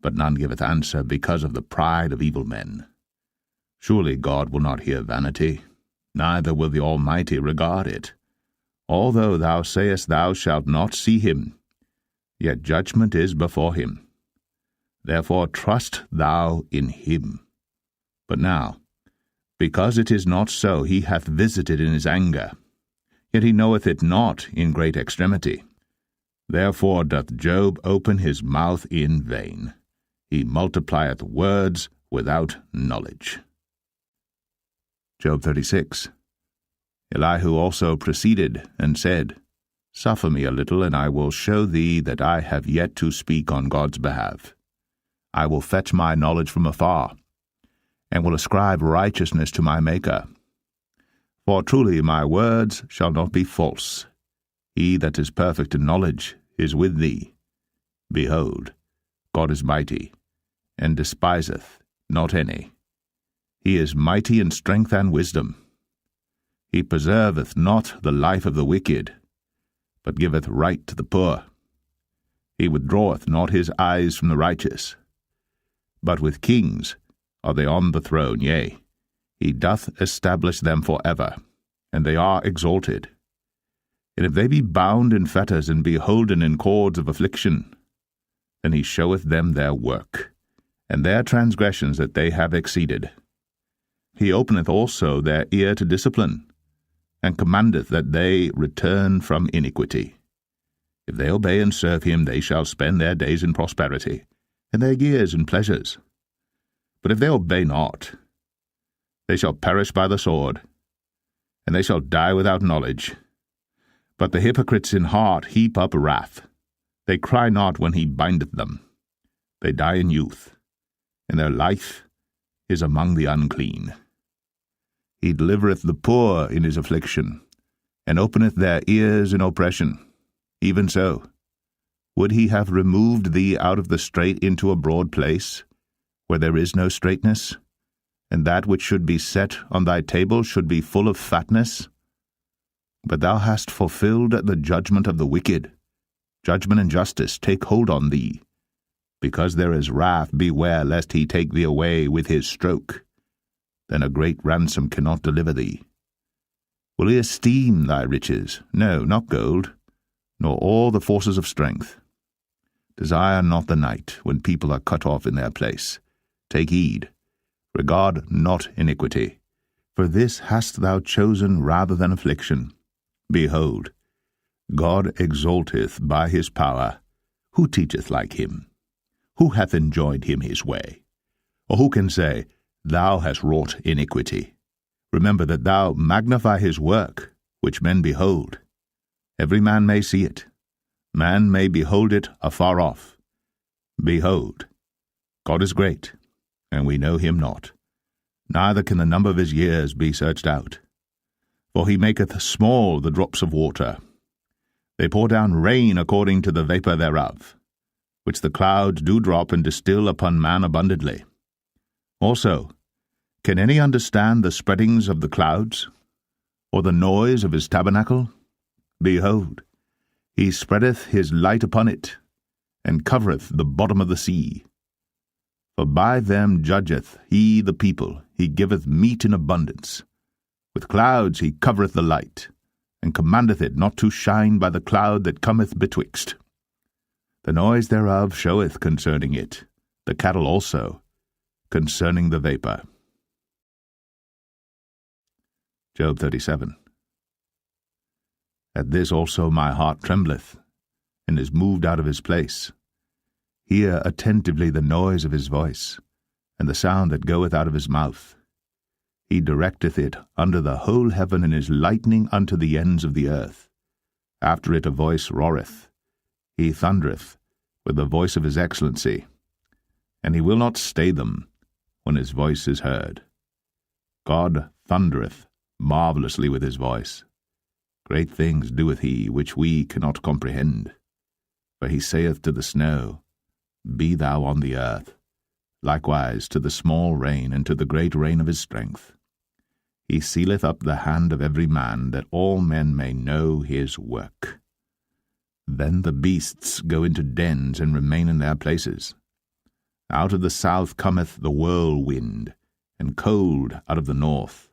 but none giveth answer, because of the pride of evil men. Surely God will not hear vanity, neither will the Almighty regard it. Although thou sayest thou shalt not see him, yet judgment is before him. Therefore trust thou in him. But now, because it is not so, he hath visited in his anger, yet he knoweth it not in great extremity. Therefore doth Job open his mouth in vain. He multiplieth words without knowledge. Job 36. Elihu also proceeded, and said, Suffer me a little, and I will show thee that I have yet to speak on God's behalf. I will fetch my knowledge from afar, and will ascribe righteousness to my Maker. For truly my words shall not be false. He that is perfect in knowledge is with thee. Behold, God is mighty, and despiseth not any. He is mighty in strength and wisdom. He preserveth not the life of the wicked, but giveth right to the poor. He withdraweth not his eyes from the righteous. But with kings are they on the throne, yea, he doth establish them for ever, and they are exalted. And if they be bound in fetters, and be holden in cords of affliction, then he showeth them their work, and their transgressions that they have exceeded. He openeth also their ear to discipline, and commandeth that they return from iniquity. If they obey and serve him, they shall spend their days in prosperity, and their years in pleasures. But if they obey not, they shall perish by the sword, and they shall die without knowledge. But the hypocrites in heart heap up wrath. They cry not when he bindeth them. They die in youth, and their life is among the unclean. He delivereth the poor in his affliction, and openeth their ears in oppression. Even so, would he have removed thee out of the strait into a broad place, where there is no straightness, and that which should be set on thy table should be full of fatness? But thou hast fulfilled the judgment of the wicked. Judgment and justice take hold on thee. Because there is wrath, beware lest he take thee away with his stroke. Then a great ransom cannot deliver thee. Will he esteem thy riches? No, not gold, nor all the forces of strength. Desire not the night, when people are cut off in their place. Take heed, regard not iniquity, for this hast thou chosen rather than affliction. Behold, God exalteth by his power. Who teacheth like him? Who hath enjoined him his way? Or who can say, Thou hast wrought iniquity? Remember that thou magnify his work, which men behold. Every man may see it. Man may behold it afar off. Behold, God is great, and we know him not. Neither can the number of his years be searched out. For he maketh small the drops of water. They pour down rain according to the vapour thereof, which the clouds do drop and distill upon man abundantly. Also, can any understand the spreadings of the clouds, or the noise of his tabernacle? Behold, he spreadeth his light upon it, and covereth the bottom of the sea. For by them judgeth he the people, he giveth meat in abundance. With clouds he covereth the light, and commandeth it not to shine by the cloud that cometh betwixt. The noise thereof showeth concerning it, the cattle also, concerning the vapour. Job 37. At this also my heart trembleth, and is moved out of his place. Hear attentively the noise of his voice, and the sound that goeth out of his mouth. He directeth it under the whole heaven, and is lightning unto the ends of the earth. After it a voice roareth. He thundereth with the voice of his excellency, and he will not stay them when his voice is heard. God thundereth marvellously with his voice. Great things doeth he, which we cannot comprehend. For he saith to the snow, Be thou on the earth, likewise to the small rain, and to the great rain of his strength. He sealeth up the hand of every man, that all men may know his work. Then the beasts go into dens, and remain in their places. Out of the south cometh the whirlwind, and cold out of the north.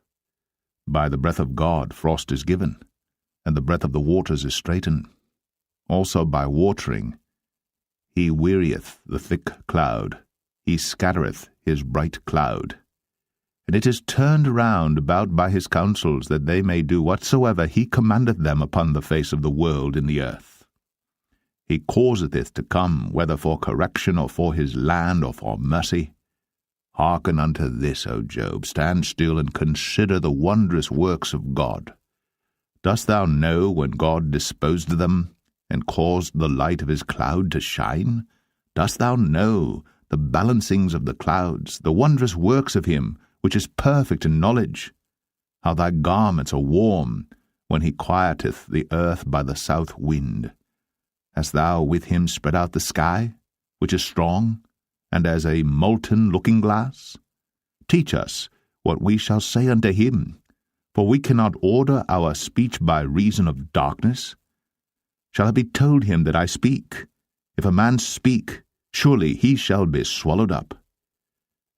By the breath of God frost is given, and the breath of the waters is straitened. Also by watering he wearieth the thick cloud, he scattereth his bright cloud. And it is turned round about by his counsels, that they may do whatsoever he commandeth them upon the face of the world in the earth. He causeth it to come, whether for correction, or for his land, or for mercy. Hearken unto this, O Job, stand still, and consider the wondrous works of God. Dost thou know when God disposed them, and caused the light of his cloud to shine? Dost thou know the balancings of the clouds, the wondrous works of him, which is perfect in knowledge? How thy garments are warm, when he quieteth the earth by the south wind. Hast thou with him spread out the sky, which is strong, and as a molten looking-glass? Teach us what we shall say unto him, for we cannot order our speech by reason of darkness. Shall it be told him that I speak? If a man speak, surely he shall be swallowed up.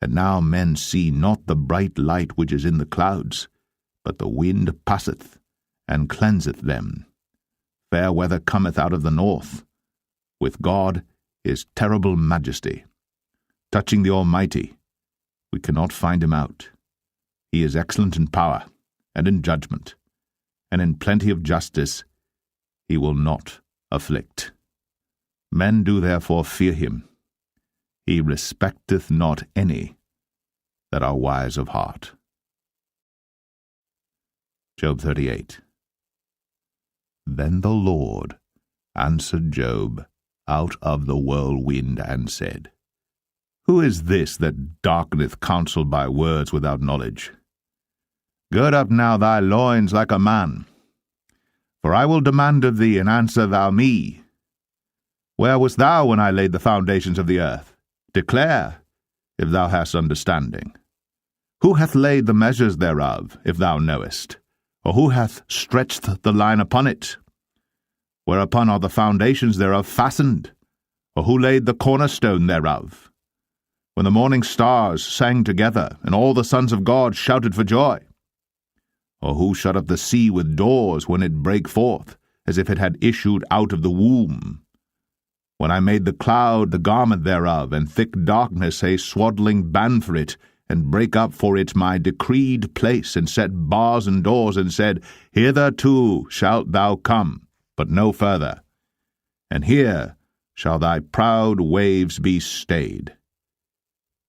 And now men see not the bright light which is in the clouds, but the wind passeth, and cleanseth them. Fair weather cometh out of the north. With God is terrible majesty. Touching the Almighty, we cannot find him out. He is excellent in power, and in judgment, and in plenty of justice he will not afflict. Men do therefore fear him. He respecteth not any that are wise of heart. Job 38. Then the Lord answered Job out of the whirlwind, and said, Who is this that darkeneth counsel by words without knowledge? Gird up now thy loins like a man, for I will demand of thee, and answer thou me. Where wast thou when I laid the foundations of the earth? Declare, if thou hast understanding. Who hath laid the measures thereof, if thou knowest? Or who hath stretched the line upon it? Whereupon are the foundations thereof fastened? Or who laid the cornerstone thereof? When the morning stars sang together, and all the sons of God shouted for joy? Or who shut up the sea with doors when it brake forth, as if it had issued out of the womb? When I made the cloud the garment thereof, and thick darkness a swaddling band for it, and brake up for it my decreed place, and set bars and doors, and said, Hitherto shalt thou come, but no further, and here shall thy proud waves be stayed.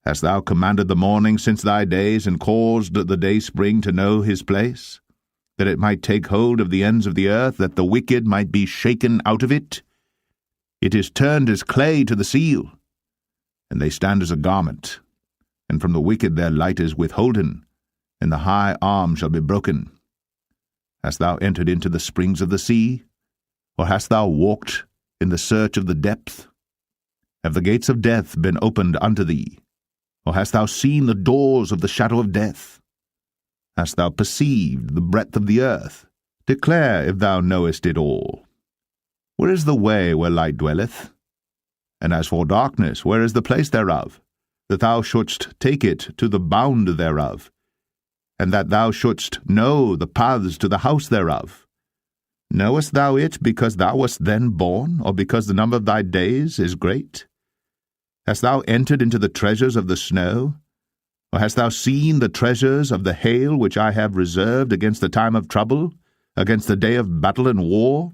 Hast thou commanded the morning since thy days, and caused the dayspring to know his place, that it might take hold of the ends of the earth, that the wicked might be shaken out of it? It is turned as clay to the seal, and they stand as a garment. And from the wicked their light is withholden, and the high arm shall be broken. Hast thou entered into the springs of the sea? Or hast thou walked in the search of the depth? Have the gates of death been opened unto thee? Or hast thou seen the doors of the shadow of death? Hast thou perceived the breadth of the earth? Declare if thou knowest it all. Where is the way where light dwelleth? And as for darkness, where is the place thereof? That thou shouldst take it to the bound thereof, and that thou shouldst know the paths to the house thereof. Knowest thou it because thou wast then born, or because the number of thy days is great? Hast thou entered into the treasures of the snow? Or hast thou seen the treasures of the hail which I have reserved against the time of trouble, against the day of battle and war?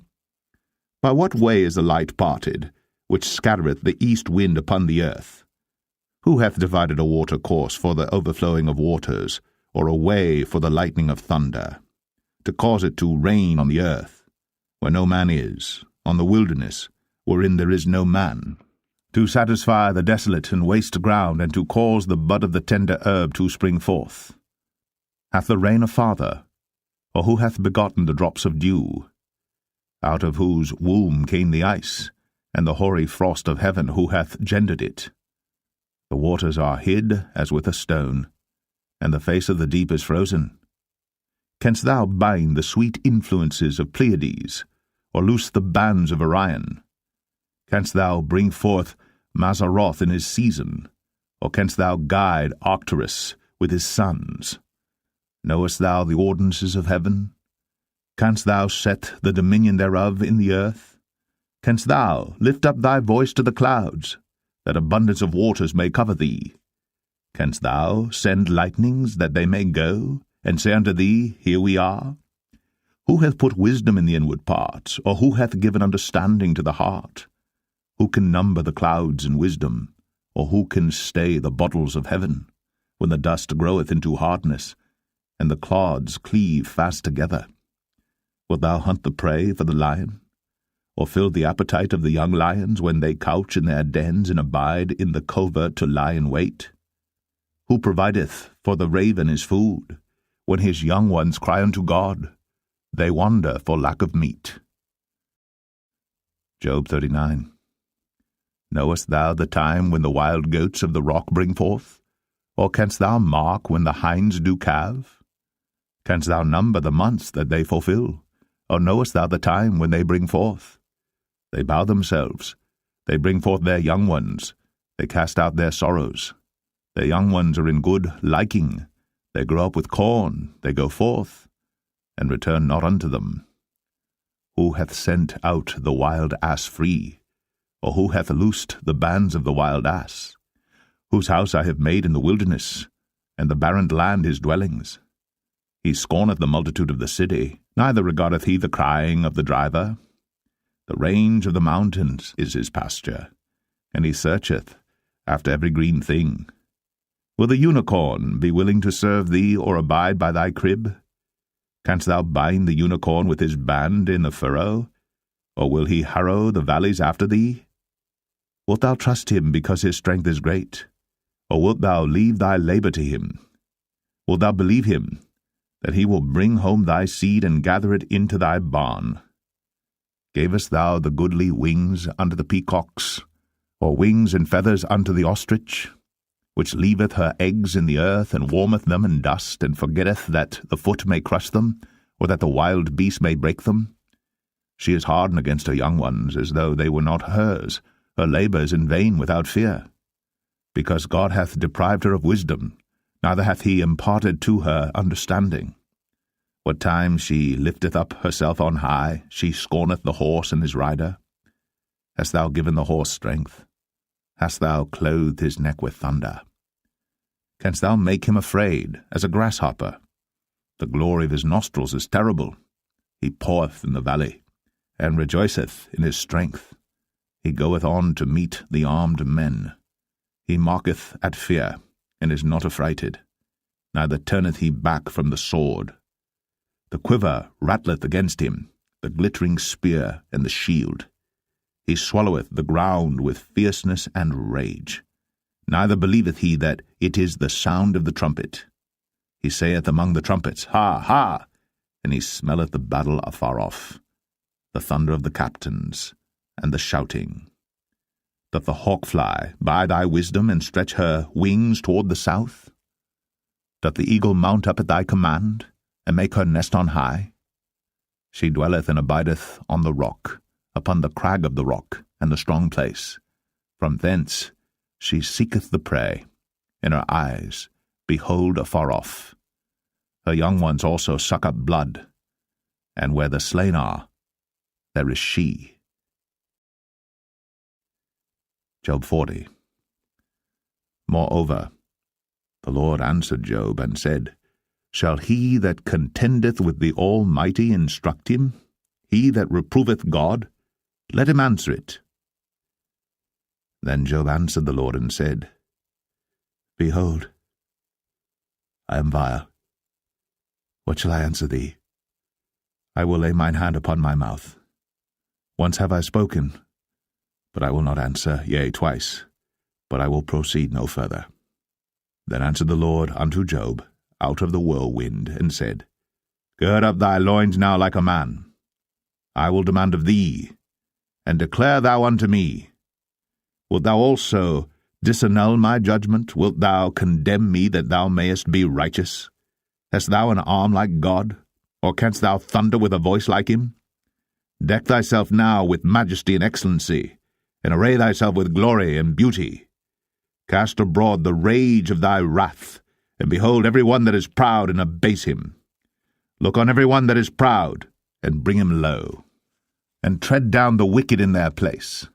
By what way is the light parted, which scattereth the east wind upon the earth? Who hath divided a water course for the overflowing of waters, or a way for the lightning of thunder, to cause it to rain on the earth, where no man is, on the wilderness, wherein there is no man, to satisfy the desolate and waste ground, and to cause the bud of the tender herb to spring forth? Hath the rain a father, or who hath begotten the drops of dew? Out of whose womb came the ice, and the hoary frost of heaven, who hath gendered it? The waters are hid as with a stone, and the face of the deep is frozen. Canst thou bind the sweet influences of Pleiades, or loose the bands of Orion? Canst thou bring forth Mazzaroth in his season, or canst thou guide Arcturus with his sons? Knowest thou the ordinances of heaven? Canst thou set the dominion thereof in the earth? Canst thou lift up thy voice to the clouds, that abundance of waters may cover thee? Canst thou send lightnings that they may go, and say unto thee, Here we are? Who hath put wisdom in the inward parts, or who hath given understanding to the heart? Who can number the clouds in wisdom, or who can stay the bottles of heaven, when the dust groweth into hardness, and the clods cleave fast together? Wilt thou hunt the prey for the lion, or fill the appetite of the young lions when they couch in their dens and abide in the covert to lie in wait? Who provideth for the raven his food, when his young ones cry unto God? They wander for lack of meat. Job 39. Knowest thou the time when the wild goats of the rock bring forth? Or canst thou mark when the hinds do calve? Canst thou number the months that they fulfill? Or knowest thou the time when they bring forth? They bow themselves, they bring forth their young ones, they cast out their sorrows. Their young ones are in good liking, they grow up with corn, they go forth, and return not unto them. Who hath sent out the wild ass free? Or who hath loosed the bands of the wild ass? Whose house I have made in the wilderness, and the barren land his dwellings. He scorneth the multitude of the city, neither regardeth he the crying of the driver. The range of the mountains is his pasture, and he searcheth after every green thing. Will the unicorn be willing to serve thee, or abide by thy crib? Canst thou bind the unicorn with his band in the furrow? Or will he harrow the valleys after thee? Wilt thou trust him because his strength is great? Or wilt thou leave thy labor to him? Wilt thou believe him, that he will bring home thy seed and gather it into thy barn? Gavest thou the goodly wings unto the peacocks, or wings and feathers unto the ostrich, which leaveth her eggs in the earth, and warmeth them in dust, and forgetteth that the foot may crush them, or that the wild beast may break them? She is hardened against her young ones, as though they were not hers. Her labour is in vain without fear. Because God hath deprived her of wisdom, neither hath he imparted to her understanding. What time she lifteth up herself on high, she scorneth the horse and his rider. Hast thou given the horse strength? Hast thou clothed his neck with thunder? Canst thou make him afraid as a grasshopper? The glory of his nostrils is terrible. He paweth in the valley, and rejoiceth in his strength. He goeth on to meet the armed men. He mocketh at fear, and is not affrighted, neither turneth he back from the sword. The quiver rattleth against him, the glittering spear and the shield. He swalloweth the ground with fierceness and rage. Neither believeth he that it is the sound of the trumpet. He saith among the trumpets, Ha, ha! And he smelleth the battle afar off, the thunder of the captains, and the shouting. Doth the hawk fly by thy wisdom, and stretch her wings toward the south? Doth the eagle mount up at thy command, and make her nest on high? She dwelleth and abideth on the rock, upon the crag of the rock, and the strong place. From thence she seeketh the prey, and her eyes behold afar off. Her young ones also suck up blood, and where the slain are, there is she. Job 40. Moreover, the Lord answered Job, and said, Shall he that contendeth with the Almighty instruct him? He that reproveth God? Let him answer it. Then Job answered the Lord, and said, Behold, I am vile, What shall I answer thee? I will lay mine hand upon my mouth. Once have I spoken, but I will not answer, yea, twice, but I will proceed no further. Then answered the Lord unto Job out of the whirlwind, and said, Gird up thy loins now like a man. I will demand of thee, and declare thou unto me. Wilt thou also disannul my judgment? Wilt thou condemn me that thou mayest be righteous? Hast thou an arm like God? Or canst thou thunder with a voice like him? Deck thyself now with majesty and excellency, and array thyself with glory and beauty. Cast abroad the rage of thy wrath, and behold every one that is proud, and abase him. Look on every one that is proud, and bring him low. And tread down the wicked in their place.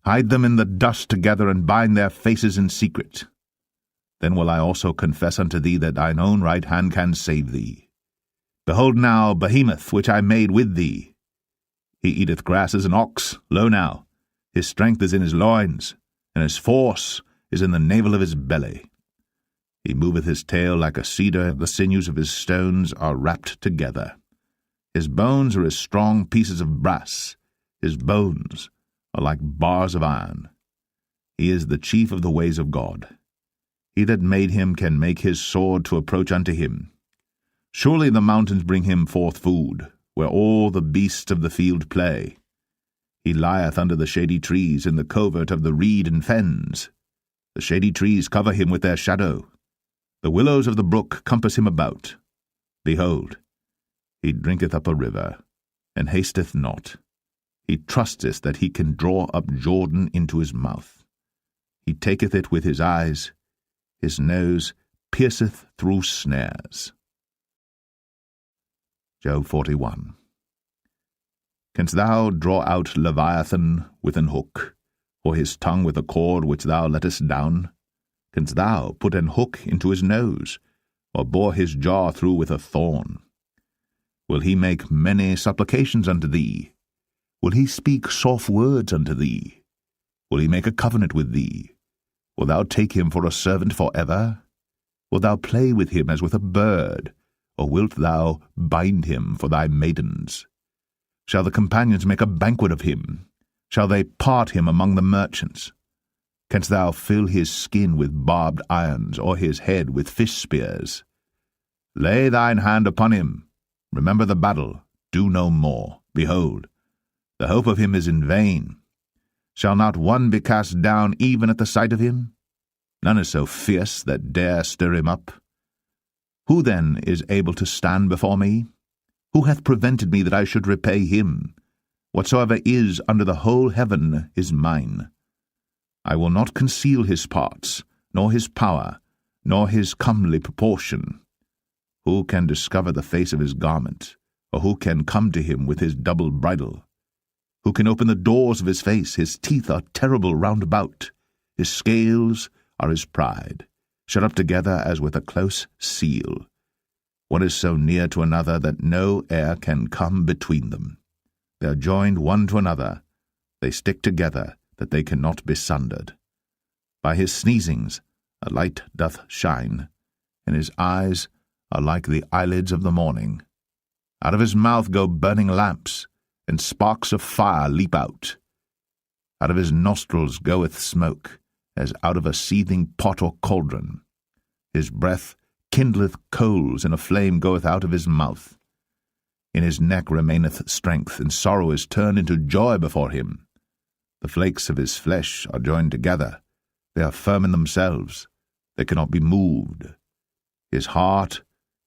Hide them in the dust together, and bind their faces in secret. Then will I also confess unto thee that thine own right hand can save thee. Behold now Behemoth, which I made with thee. He eateth grass as an ox, lo now, his strength is in his loins, and his force is in the navel of his belly. He moveth his tail like a cedar, the sinews of his stones are wrapped together. His bones are as strong pieces of brass, his bones are like bars of iron. He is the chief of the ways of God. He that made him can make his sword to approach unto him. Surely the mountains bring him forth food, where all the beasts of the field play. He lieth under the shady trees in the covert of the reed and fens. The shady trees cover him with their shadow. The willows of the brook compass him about. Behold, he drinketh up a river, and hasteth not. He trusteth that he can draw up Jordan into his mouth. He taketh it with his eyes. His nose pierceth through snares. Job 41. Canst thou draw out Leviathan with an hook, or his tongue with a cord which thou lettest down? Canst thou put an hook into his nose, or bore his jaw through with a thorn? Will he make many supplications unto thee? Will he speak soft words unto thee? Will he make a covenant with thee? Wilt thou take him for a servant for ever? Wilt thou play with him as with a bird, or wilt thou bind him for thy maidens? Shall the companions make a banquet of him? Shall they part him among the merchants? Canst thou fill his skin with barbed irons, or his head with fish spears? Lay thine hand upon him. Remember the battle. Do no more. Behold, the hope of him is in vain. Shall not one be cast down even at the sight of him? None is so fierce that dare stir him up. Who then is able to stand before me? Who hath prevented me that I should repay him? Whatsoever is under the whole heaven is mine. I will not conceal his parts, nor his power, nor his comely proportion. Who can discover the face of his garment, or who can come to him with his double bridle? Who can open the doors of his face? His teeth are terrible round about. His scales are his pride, shut up together as with a close seal. One is so near to another that no air can come between them. They are joined one to another. They stick together, that they cannot be sundered. By his sneezings a light doth shine, and his eyes are like the eyelids of the morning. Out of his mouth go burning lamps, and sparks of fire leap out. Out of his nostrils goeth smoke, as out of a seething pot or cauldron. His breath kindleth coals, and a flame goeth out of his mouth. In his neck remaineth strength, and sorrow is turned into joy before him. The flakes of his flesh are joined together. They are firm in themselves. They cannot be moved. His heart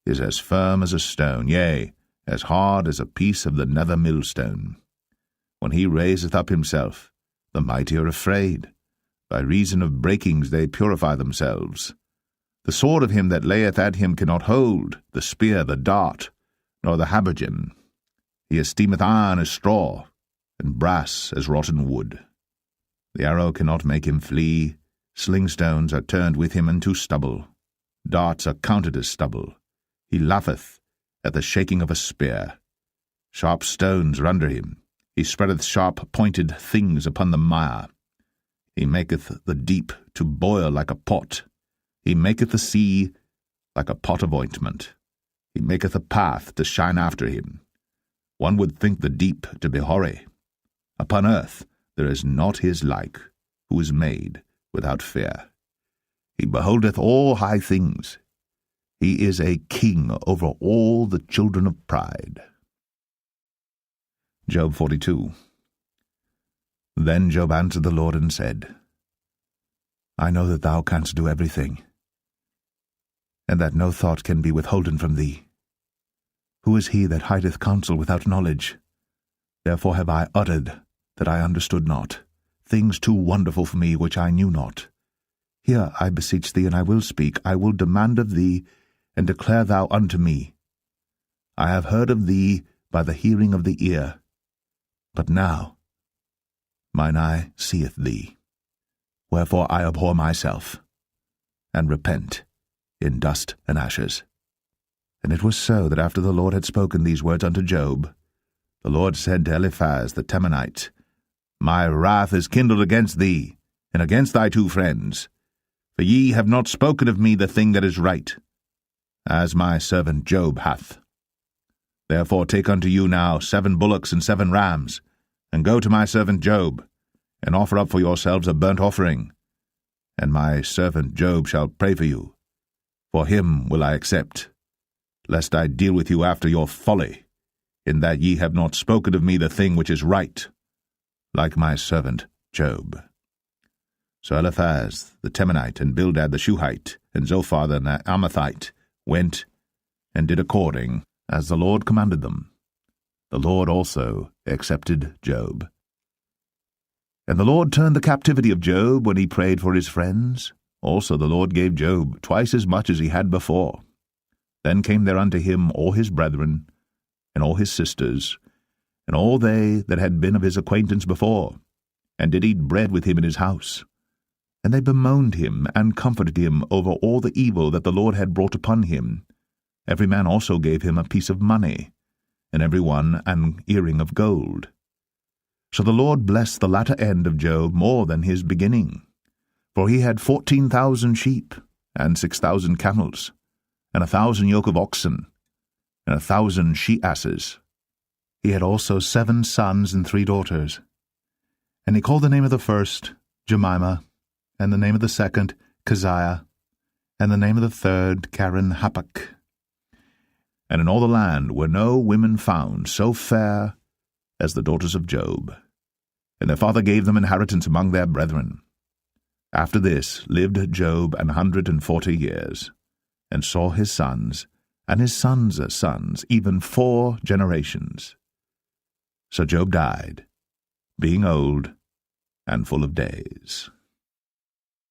is as firm as a stone, yea, as hard as a piece of the nether millstone. When he raiseth up himself, the mighty are afraid. By reason of breakings they purify themselves. The sword of him that layeth at him cannot hold, the spear, the dart, nor the habergeon. He esteemeth iron as straw, and brass as rotten wood. The arrow cannot make him flee. Slingstones are turned with him into stubble. Darts are counted as stubble. He laugheth at the shaking of a spear. Sharp stones are under him. He spreadeth sharp-pointed things upon the mire. He maketh the deep to boil like a pot. He maketh the sea like a pot of ointment. He maketh a path to shine after him. One would think the deep to be hoary. Upon earth there is not his like, who is made without fear. He beholdeth all high things. He is a king over all the children of pride. Job 42. Then Job answered the Lord and said, I know that thou canst do everything, and that no thought can be withholden from thee. Who is he that hideth counsel without knowledge? Therefore have I uttered that I understood not, things too wonderful for me which I knew not. Hear, I beseech thee, and I will speak. I will demand of thee, and declare thou unto me. I have heard of thee by the hearing of the ear, but now mine eye seeth thee. Wherefore I abhor myself, and repent in dust and ashes. And it was so that after the Lord had spoken these words unto Job, the Lord said to Eliphaz the Temanite, My wrath is kindled against thee, and against thy two friends, for ye have not spoken of me the thing that is right, as my servant Job hath. Therefore take unto you now 7 bullocks and 7 rams, and go to my servant Job, and offer up for yourselves a burnt offering, and my servant Job shall pray for you. For him will I accept, lest I deal with you after your folly, in that ye have not spoken of me the thing which is right, like my servant Job. So Eliphaz the Temanite, and Bildad the Shuhite, and Zophar the Naamathite went and did according as the Lord commanded them. The Lord also accepted Job. And the Lord turned the captivity of Job when he prayed for his friends. Also the Lord gave Job twice as much as he had before. Then came there unto him all his brethren, and all his sisters, and all they that had been of his acquaintance before, and did eat bread with him in his house. And they bemoaned him, and comforted him over all the evil that the Lord had brought upon him. Every man also gave him a piece of money, and every one an earring of gold. So the Lord blessed the latter end of Job more than his beginning. For he had 14,000 sheep, and 6,000 camels, and 1,000 yoke of oxen, and 1,000 she-asses. He had also 7 sons and 3 daughters. And he called the name of the first Jemimah, and the name of the second Keziah, and the name of the third Karen-Happuch. And in all the land were no women found so fair as the daughters of Job. And their father gave them inheritance among their brethren. After this lived Job 140 years, and saw his sons, and his sons' sons, even 4 generations. So Job died, being old and full of days.